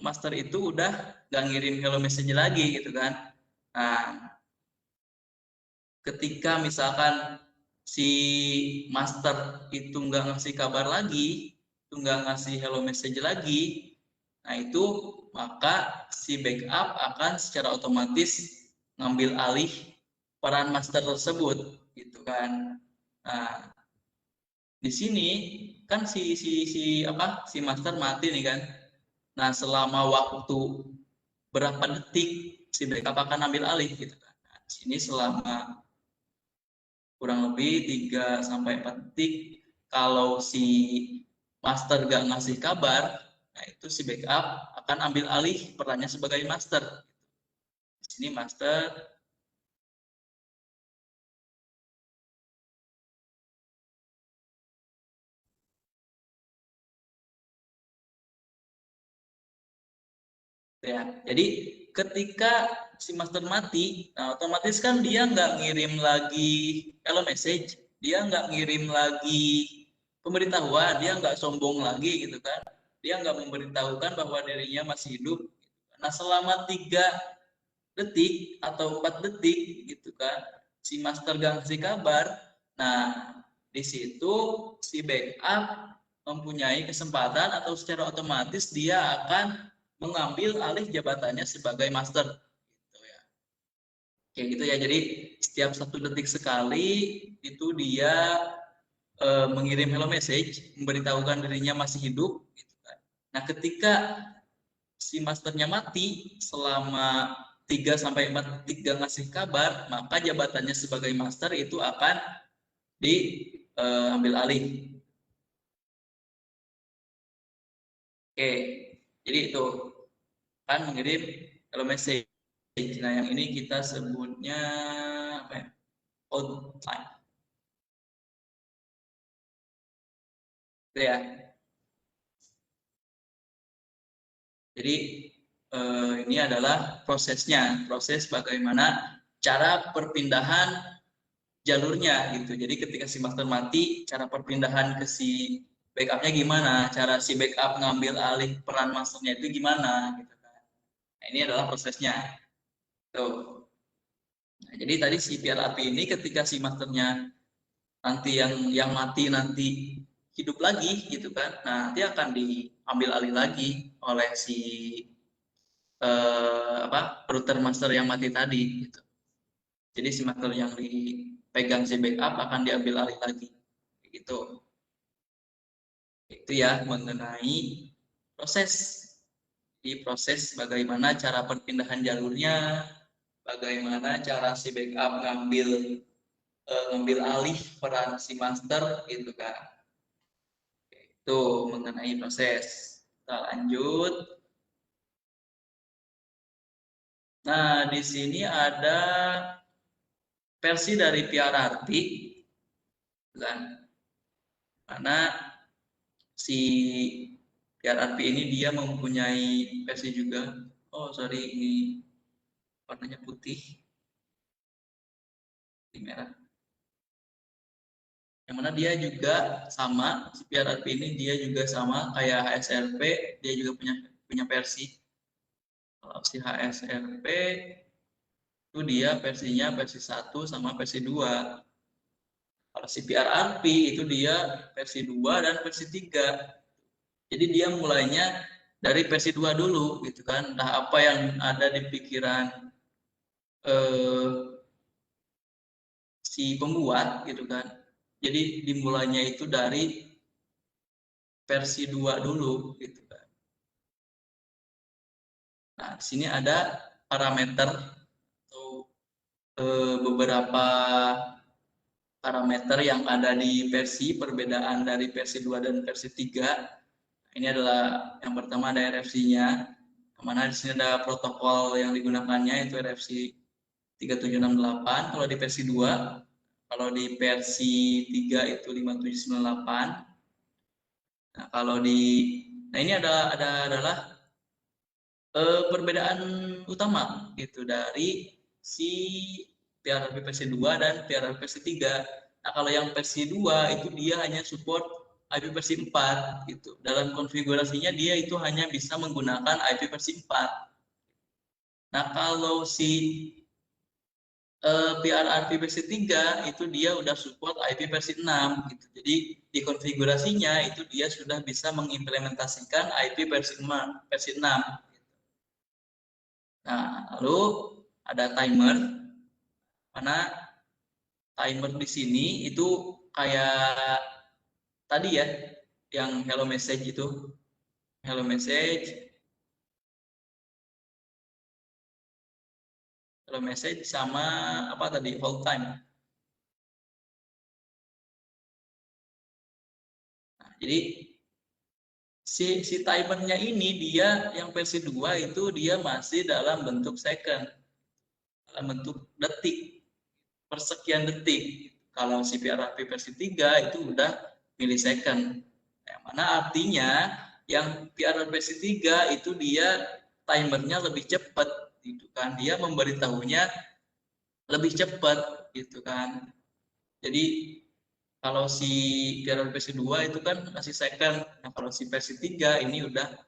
master itu udah gak ngirim hello message lagi gitu kan. Nah, ketika misalkan si master itu nggak ngasih kabar lagi, itu nggak ngasih hello message lagi, nah itu maka si backup akan secara otomatis ngambil alih peran master tersebut, gitu kan. Nah, di sini kan si master mati nih kan. Nah, selama waktu berapa detik si backup akan ambil alih gitu kan. Nah, di sini selama kurang lebih 3-4 detik. Kalau si master gak ngasih kabar, nah itu si backup akan ambil alih perannya sebagai master. Di sini master ya. Jadi ketika si master mati, nah otomatis kan dia nggak ngirim lagi hello message, dia nggak ngirim lagi pemberitahuan, dia nggak sombong lagi gitu kan. Dia nggak memberitahukan bahwa dirinya masih hidup. Nah, selama 3 detik atau 4 detik gitu kan, si master gak ngasih kabar. Nah, di situ si backup mempunyai kesempatan atau secara otomatis dia akan mengambil alih jabatannya sebagai master, gitu ya. Kayak gitu ya. Jadi setiap 1 detik sekali itu dia mengirim hello message, memberitahukan dirinya masih hidup, gitu kan. Nah, ketika si masternya mati selama 3-4 detik gak ngasih kabar, maka jabatannya sebagai master itu akan diambil alih. Oke, jadi itu kan mengirim hello message. Nah, yang ini kita sebutnya apa ya? Outline. Itu ya. Jadi ini adalah prosesnya, proses bagaimana cara perpindahan jalurnya gitu. Jadi ketika si master mati, cara perpindahan ke si backupnya gimana, cara si backup ngambil alih peran masternya itu gimana gitu kan. Nah, ini adalah prosesnya. Tuh. Nah, jadi tadi si PRAP ini ketika si masternya nanti yang mati nanti hidup lagi gitu kan. Nah, nanti akan diambil alih lagi oleh si router master yang mati tadi gitu. Jadi si master yang dipegang si backup akan diambil alih lagi. Gitu. Itu ya mengenai proses. Di proses bagaimana cara perpindahan jalurnya, bagaimana cara si backup ngambil alih peran si master gitu kan. Itu mengenai proses. Kita lanjut. Nah, di sini ada versi dari PRRT kan. Karena si PRRT ini dia mempunyai versi juga. Oh, sorry, ini warnanya putih. Ini merah. Yang mana dia juga sama, si PRRP ini dia juga sama kayak HSRP, dia juga punya versi. Kalau si HSRP itu dia versinya versi 1 sama versi 2. Kalau si PRRP itu dia versi 2 dan versi 3. Jadi dia mulainya dari versi 2 dulu gitu kan. Nah, apa yang ada di pikiran si pembuat gitu kan. Jadi dimulainya itu dari versi 2 dulu gitu kan. Nah, di sini ada parameter atau beberapa parameter yang ada di versi, perbedaan dari versi 2 dan versi 3. Ini adalah yang pertama ada RFC-nya, mana di sini ada protokol yang digunakannya itu RFC 3768 kalau di versi 2, kalau di versi 3 itu 5798. Nah, ini adalah perbedaan utama gitu dari si PRRP versi 2 dan PRRP versi 3. Nah, kalau yang versi 2 itu dia hanya support IP versi 4 gitu. Dalam konfigurasinya dia itu hanya bisa menggunakan IP versi 4. Nah, kalau si PRRP versi 3 itu dia udah support IP versi 6 gitu. Jadi di konfigurasinya itu dia sudah bisa mengimplementasikan IP versi 6. Nah, lalu ada timer, mana timer di sini itu kayak tadi ya, yang hello message itu, hello message sama apa tadi, hold time. Nah, jadi si timernya ini dia yang versi 2 itu dia masih dalam bentuk second, dalam bentuk detik, persekian detik. Kalau si PRRP versi 3 itu udah milisecond. Yang mana artinya yang PRRP versi 3 itu dia timernya lebih cepat gitu kan. Dia memberitahunya lebih cepat gitu kan. Jadi kalau si PRRP versi 2 itu kan masih second. Nah, kalau si versi 3 ini udah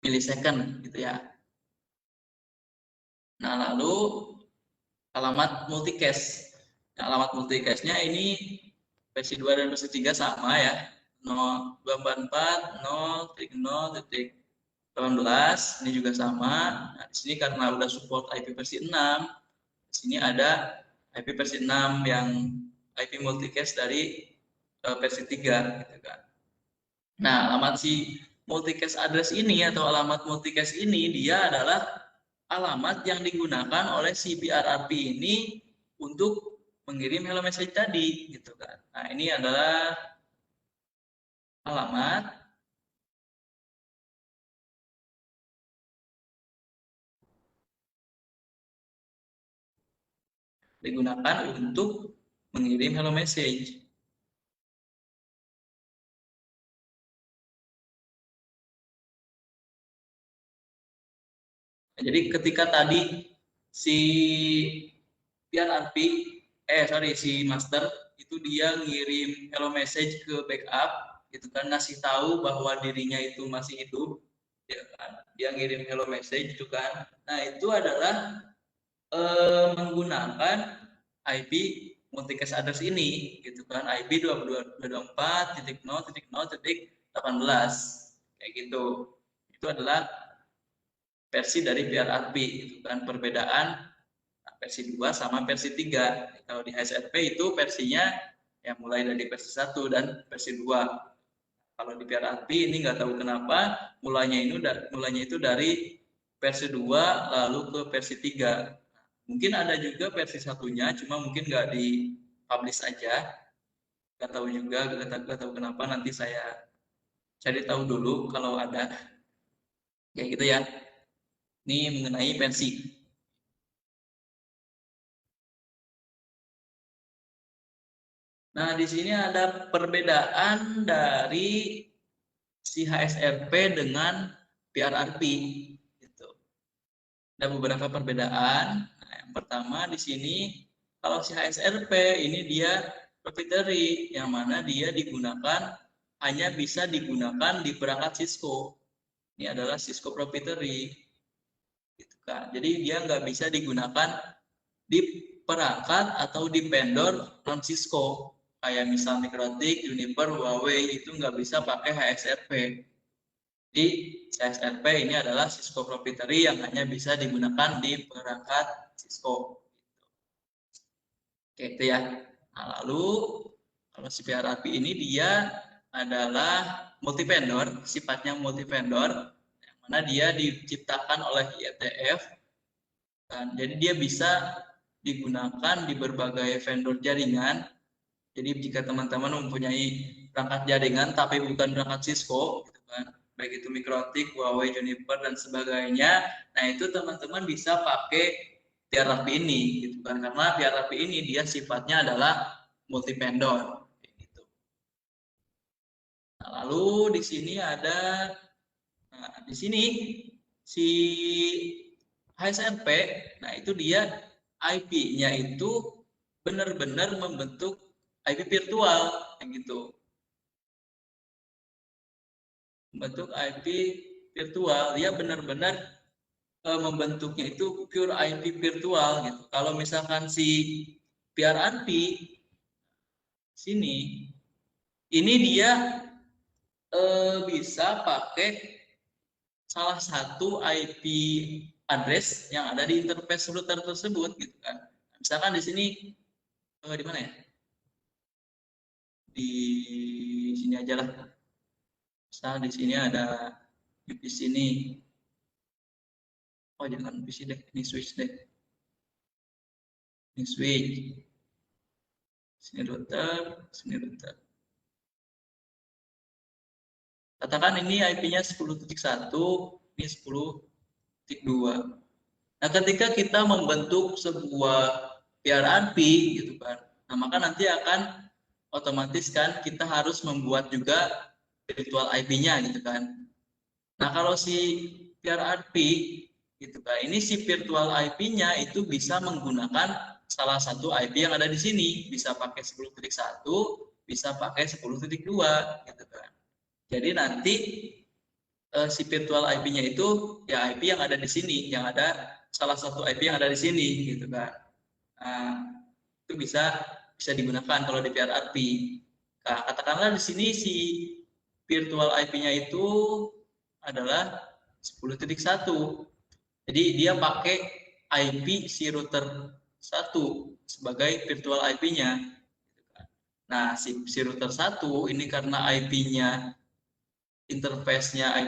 milisecond gitu ya. Nah, lalu alamat multicast. Nah, alamat multicast-nya ini versi 2 dan versi 3 sama ya. 244 0.0.18 ini juga sama. Nah, di sini karena udah support IP versi 6, di sini ada IP versi 6 yang IP multicast dari versi 3 gitu kan. Nah, alamat si multicast address ini atau alamat multicast ini dia adalah alamat yang digunakan oleh si PRRP ini untuk mengirim hello message tadi gitu kan. Nah, ini adalah alamat digunakan untuk mengirim hello message. Jadi ketika tadi si PRRP, si master itu dia ngirim hello message ke backup, gitu kan, ngasih tahu bahwa dirinya itu masih hidup, ya kan? Dia ngirim hello message itu kan. Nah, itu adalah menggunakan IP multicast address ini, gitu kan, IP 224.0.0.18 kayak gitu. Itu adalah versi dari PRRP, gitu kan, perbedaan versi 2 sama versi 3. Kalau di HSRP itu versinya ya mulai dari versi 1 dan versi 2. Kalau di PRRP ini nggak tahu kenapa mulanya itu dari versi 2 lalu ke versi 3. Mungkin ada juga versi satunya, cuma mungkin nggak di publish aja. Nggak tahu juga, nggak tahu kenapa, nanti saya cari tahu dulu kalau ada. Kayak gitu ya. Ini mengenai versi. Nah, di sini ada perbedaan dari si HSRP dengan PRRP. Gitu. Ada beberapa perbedaan. Nah, yang pertama di sini, kalau si HSRP ini dia proprietary, yang mana dia hanya bisa digunakan di perangkat Cisco. Ini adalah Cisco proprietary. Gitu kan. Jadi dia nggak bisa digunakan di perangkat atau di vendor non Cisco. kayak misal Mikrotik, Juniper, Huawei itu nggak bisa pakai HSRP. Jadi HSRP ini adalah Cisco proprietary yang hanya bisa digunakan di perangkat Cisco. Oke, itu ya. Nah, lalu kalau si PRRP ini dia adalah multi vendor, sifatnya multi vendor, yang mana dia diciptakan oleh IETF. Dan jadi dia bisa digunakan di berbagai vendor jaringan. Jadi jika teman-teman mempunyai perangkat jaringan tapi bukan perangkat Cisco, gitu kan, baik itu Mikrotik, Huawei, Juniper dan sebagainya, nah itu teman-teman bisa pakai PRRP ini, gitu kan, karena PRRP ini dia sifatnya adalah multi vendor. Gitu. Nah, lalu di sini ada, nah di sini si HSRP, nah itu dia IP-nya itu benar-benar membentuk IP virtual, yang gitu. Membentuk IP virtual, dia benar-benar membentuknya itu pure IP virtual, gitu. Kalau misalkan si PRRP sini, ini dia bisa pakai salah satu IP address yang ada di interface router tersebut, gitu kan. Misalkan di sini di mana ya? Di sini aja lah. Misal di sini ada di sini. Oh jangan PC deh, ini switch deh. Ini switch. Sini router, sini router. Katakan ini IP-nya 10.1, ini 10.2. Nah, ketika kita membentuk sebuah PRRP gitu kan. Nah, maka nanti akan otomatis kan kita harus membuat juga virtual IP-nya gitu kan. Nah, kalau si PRRP gitu kan, ini si virtual IP-nya itu bisa menggunakan salah satu IP yang ada di sini, bisa pakai 10.1, bisa pakai 10.2 gitu kan. Jadi nanti si virtual IP-nya itu ya IP yang ada di sini, yang ada salah satu IP yang ada di sini gitu kan. Nah, itu bisa digunakan kalau di PRRP. Nah, katakanlah di sini si virtual IP-nya itu adalah 10.1. Jadi dia pakai IP si router 1 sebagai virtual IP-nya. Nah, si router 1 ini karena IP-nya interface-nya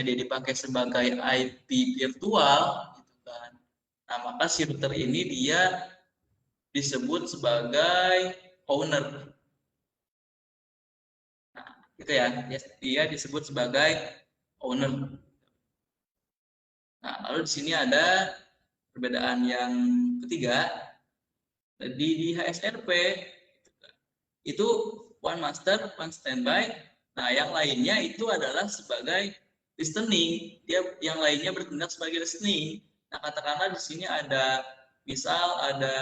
dia dipakai sebagai IP virtual gitu kan. Nah, maka si router ini dia disebut sebagai owner. Nah, gitu ya. Dia disebut sebagai owner. Nah, lalu di sini ada perbedaan yang ketiga. Di HSRP itu one master, one standby. Nah, yang lainnya itu adalah sebagai listening. Dia yang lainnya bertindak sebagai listening. Nah, katakanlah di sini ada misal ada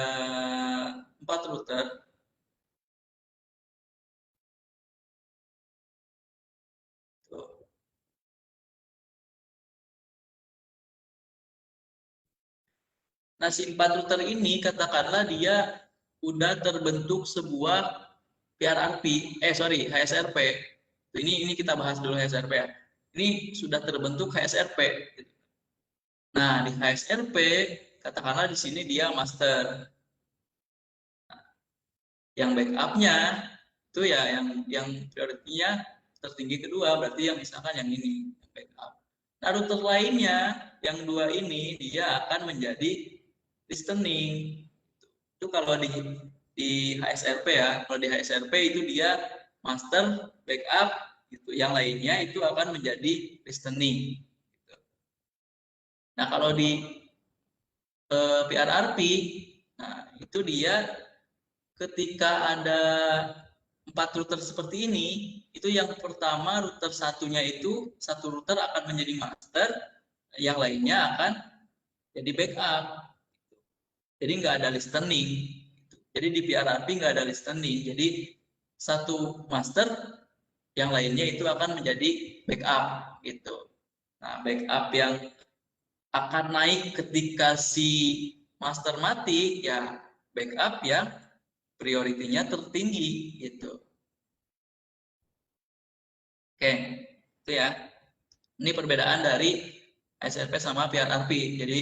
4 router. Nah, si 4 router ini katakanlah dia udah terbentuk sebuah PRRP, HSRP. Ini kita bahas dulu HSRP ya. Ini sudah terbentuk HSRP. Nah, di HSRP katakanlah di sini dia master. Nah, yang backupnya itu ya yang prioritinya tertinggi kedua, berarti yang misalkan yang ini backup. Nah, router lainnya yang 2 ini dia akan menjadi listening. Itu kalau di HSRP ya, kalau di HSRP itu dia master, backup, gitu. Yang lainnya itu akan menjadi listening. Gitu. Nah, kalau di PRRP, nah itu dia ketika ada 4 router seperti ini, itu yang pertama router satunya itu satu router akan menjadi master, yang lainnya akan jadi backup. Jadi nggak ada listening. Jadi di PRRP nggak ada listening. Jadi satu master, yang lainnya itu akan menjadi backup gitu. Nah, backup yang akan naik ketika si master mati ya backup yang prioritinya tertinggi gitu. Oke, itu ya. Ini perbedaan dari HSRP sama PRRP. Jadi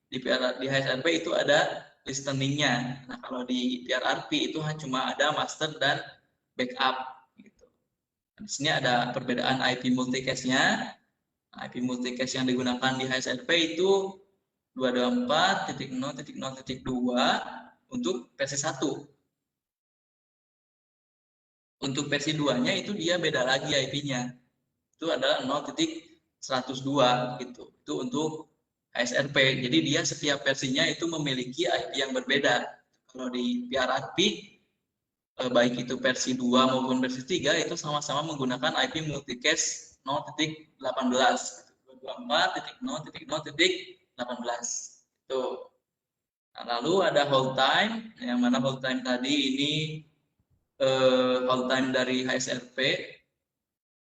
di HSRP itu ada listeningnya. Nah, kalau di PRRP itu cuma ada master dan backup gitu. Di sini ada perbedaan IP multicast-nya. IP multicast yang digunakan di HSRP itu 224.0.0.2 untuk versi 1. Untuk versi 2-nya itu dia beda lagi IP-nya. Itu adalah 0.102 gitu. Itu untuk HSRP. Jadi dia setiap versinya itu memiliki IP yang berbeda. Kalau di PRRP baik itu versi 2 maupun versi 3 itu sama-sama menggunakan IP multicast 0.18. 24.0.0.18. Itu. Nah, lalu ada hold time, yang mana hold time tadi ini hold time dari HSRP.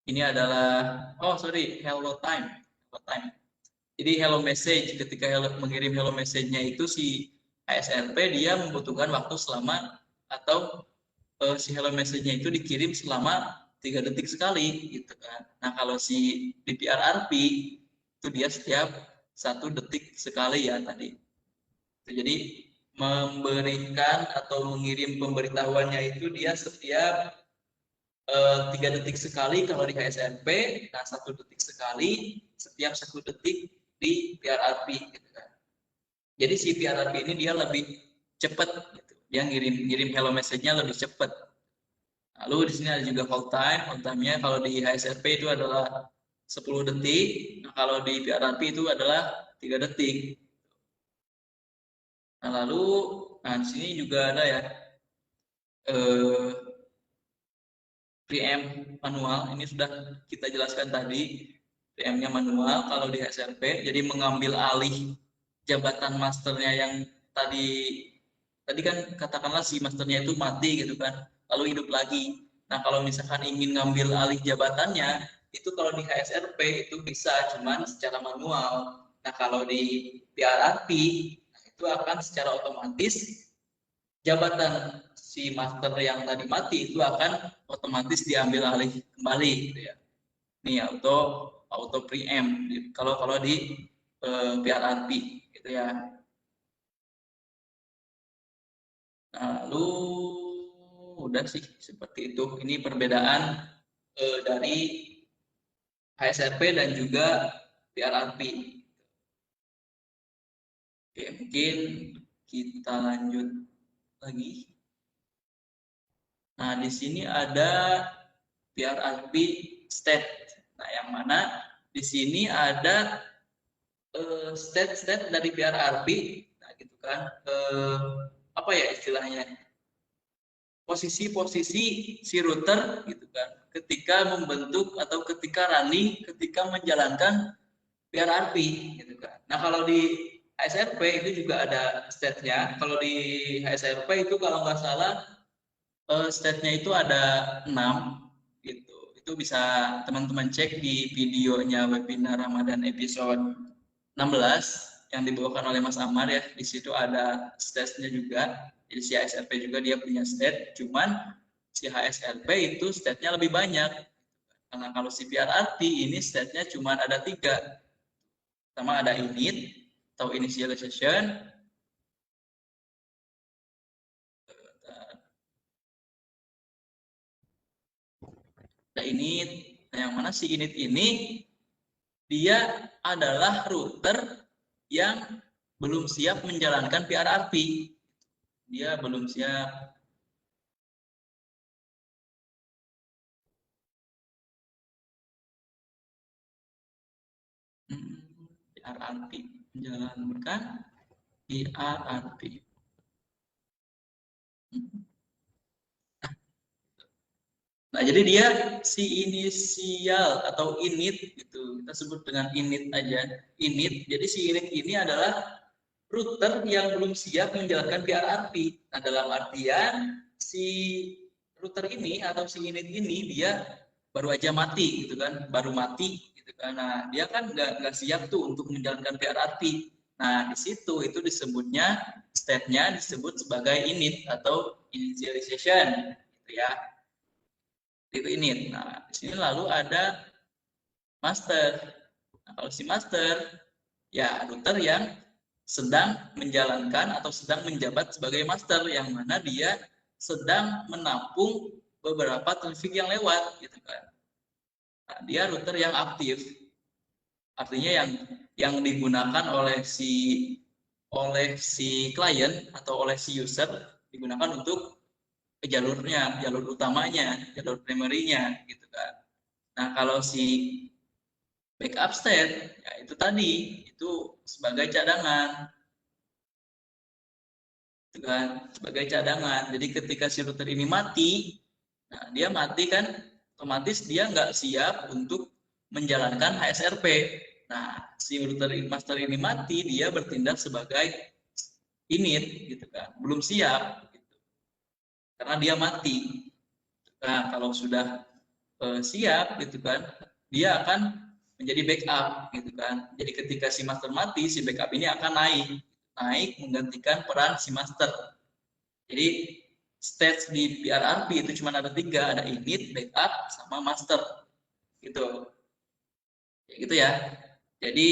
Ini adalah hello time. Jadi hello message, ketika mengirim hello message-nya itu si HSRP dia membutuhkan waktu selama atau si hello message-nya itu dikirim selama 3 detik sekali gitu kan. Nah, kalau si di PRRP itu dia setiap 1 detik sekali ya tadi. Jadi memberikan atau mengirim pemberitahuannya itu dia setiap 3 detik sekali kalau di HSRP, nah 1 detik sekali setiap 1 detik di PRRP gitu kan. Jadi si PRRP ini dia lebih cepat gitu. Dia ngirim hello message-nya lebih cepat. Lalu di sini ada juga hold time. Hold time-nya kalau di HSRP itu adalah 10 detik, nah kalau di PRRP itu adalah 3 detik. Nah, lalu di sini juga ada ya preamp manual. Ini sudah kita jelaskan tadi. PM-nya manual kalau di HSRP, jadi mengambil alih jabatan masternya yang tadi kan katakanlah si masternya itu mati gitu kan, lalu hidup lagi. Nah, kalau misalkan ingin ngambil alih jabatannya, itu kalau di HSRP itu bisa cuman secara manual. Nah, kalau di PRRP nah, itu akan secara otomatis jabatan si master yang tadi mati itu akan otomatis diambil alih kembali gitu ya. Ini auto preamp kalau di PRRP gitu ya. Nah, lalu udah sih seperti itu. Ini perbedaan dari HSRP dan juga PRRP. Oke, mungkin kita lanjut lagi. Nah, di sini ada PRRP state. Nah, yang mana di sini ada state dari PRRP, nah gitu kan, apa ya istilahnya, posisi-posisi si router gitu kan, ketika membentuk atau ketika running, ketika menjalankan PRRP gitu kan. Nah, kalau di HSRP itu juga ada state-nya. Kalau di HSRP itu kalau nggak salah state-nya itu ada 6 gitu. Itu bisa teman-teman cek di videonya webinar Ramadan episode 16 yang dibawakan oleh Mas Amar ya. Di situ ada state-nya juga. Jadi si HSRP juga dia punya state, cuman si HSRP itu state-nya lebih banyak. Karena kalau si PRRP ini state-nya cuma ada 3. Pertama ada init atau initialization. Ada init. Nah, yang mana si init ini dia adalah router yang belum siap menjalankan PRRP. Dia belum siap. PRRP menjalankan PRRP. Nah, jadi dia si inisial atau init gitu. Kita sebut dengan init aja. Init. Jadi si init ini adalah router yang belum siap menjalankan PRRP. Nah, dalam artian si router ini atau si init ini dia baru aja mati gitu kan, baru mati gitu kan. Nah, dia kan nggak siap tuh untuk menjalankan PRRP. Nah, di situ itu disebutnya state-nya disebut sebagai init atau initialization, gitu ya. Itu init. Nah, di sini lalu ada master. Nah, kalau si master ya router yang sedang menjalankan atau sedang menjabat sebagai master, yang mana dia sedang menampung beberapa traffic yang lewat, gitu kan. Nah, dia router yang aktif, artinya yang digunakan oleh si klien atau oleh si user digunakan untuk jalurnya, jalur utamanya, jalur primary-nya, gitu kan. Nah, kalau si backup state, ya itu tadi, itu sebagai cadangan, gitu kan, sebagai cadangan. Jadi ketika si router ini mati, nah dia mati kan, otomatis dia nggak siap untuk menjalankan HSRP. Nah, si router master ini mati, dia bertindak sebagai init, gitu kan, belum siap, gitu. Karena dia mati. Nah, kalau sudah siap, gitu kan, dia akan menjadi backup, gitu kan. Jadi ketika si master mati, si backup ini akan naik menggantikan peran si master. Jadi stage di PRRP itu cuma ada 3, ada init, backup, sama master, gitu. Gitu ya. Jadi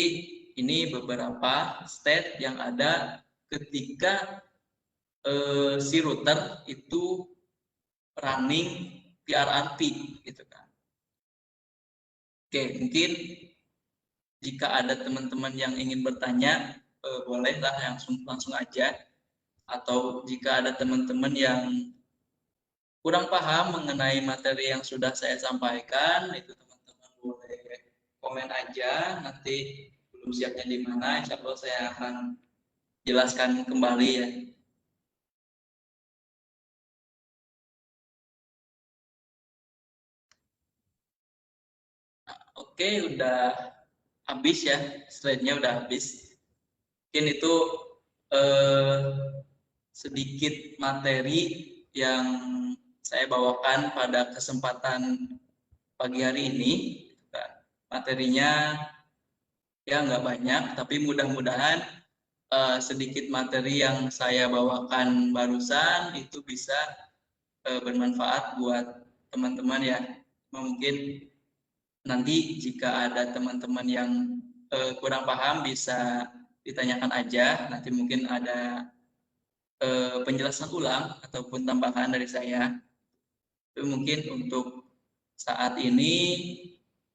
ini beberapa state yang ada ketika si router itu running PRRP, gitu kan. Oke, mungkin jika ada teman-teman yang ingin bertanya, bolehlah langsung aja. Atau jika ada teman-teman yang kurang paham mengenai materi yang sudah saya sampaikan, itu teman-teman boleh komen aja. Nanti belum siapnya di mana, insya Allah saya akan jelaskan kembali ya. Oke, udah habis ya, slide-nya udah habis. Mungkin itu sedikit materi yang saya bawakan pada kesempatan pagi hari ini. Materinya ya nggak banyak, tapi mudah-mudahan sedikit materi yang saya bawakan barusan itu bisa bermanfaat buat teman-teman ya. Mungkin nanti jika ada teman-teman yang kurang paham bisa ditanyakan aja, nanti mungkin ada penjelasan ulang ataupun tambahan dari saya. Itu mungkin untuk saat ini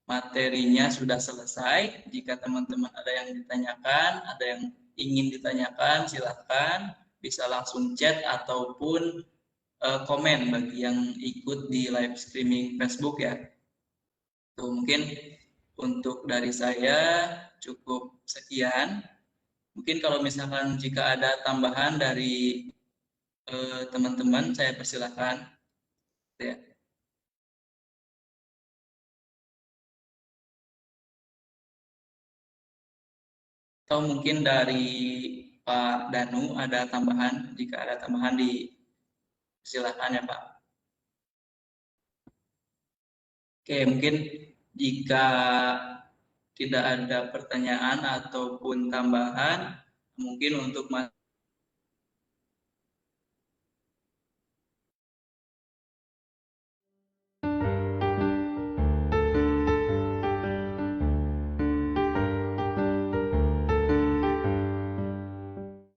materinya sudah selesai. Jika teman-teman ada yang ditanyakan, ada yang ingin ditanyakan, silakan bisa langsung chat ataupun komen bagi yang ikut di live streaming Facebook ya. Tuh, mungkin untuk dari saya cukup sekian. Mungkin kalau misalkan jika ada tambahan dari teman-teman, saya persilahkan. Ya. Atau mungkin dari Pak Danu ada tambahan, jika ada tambahan silakan ya Pak. Oke, mungkin jika tidak ada pertanyaan ataupun tambahan, mungkin untuk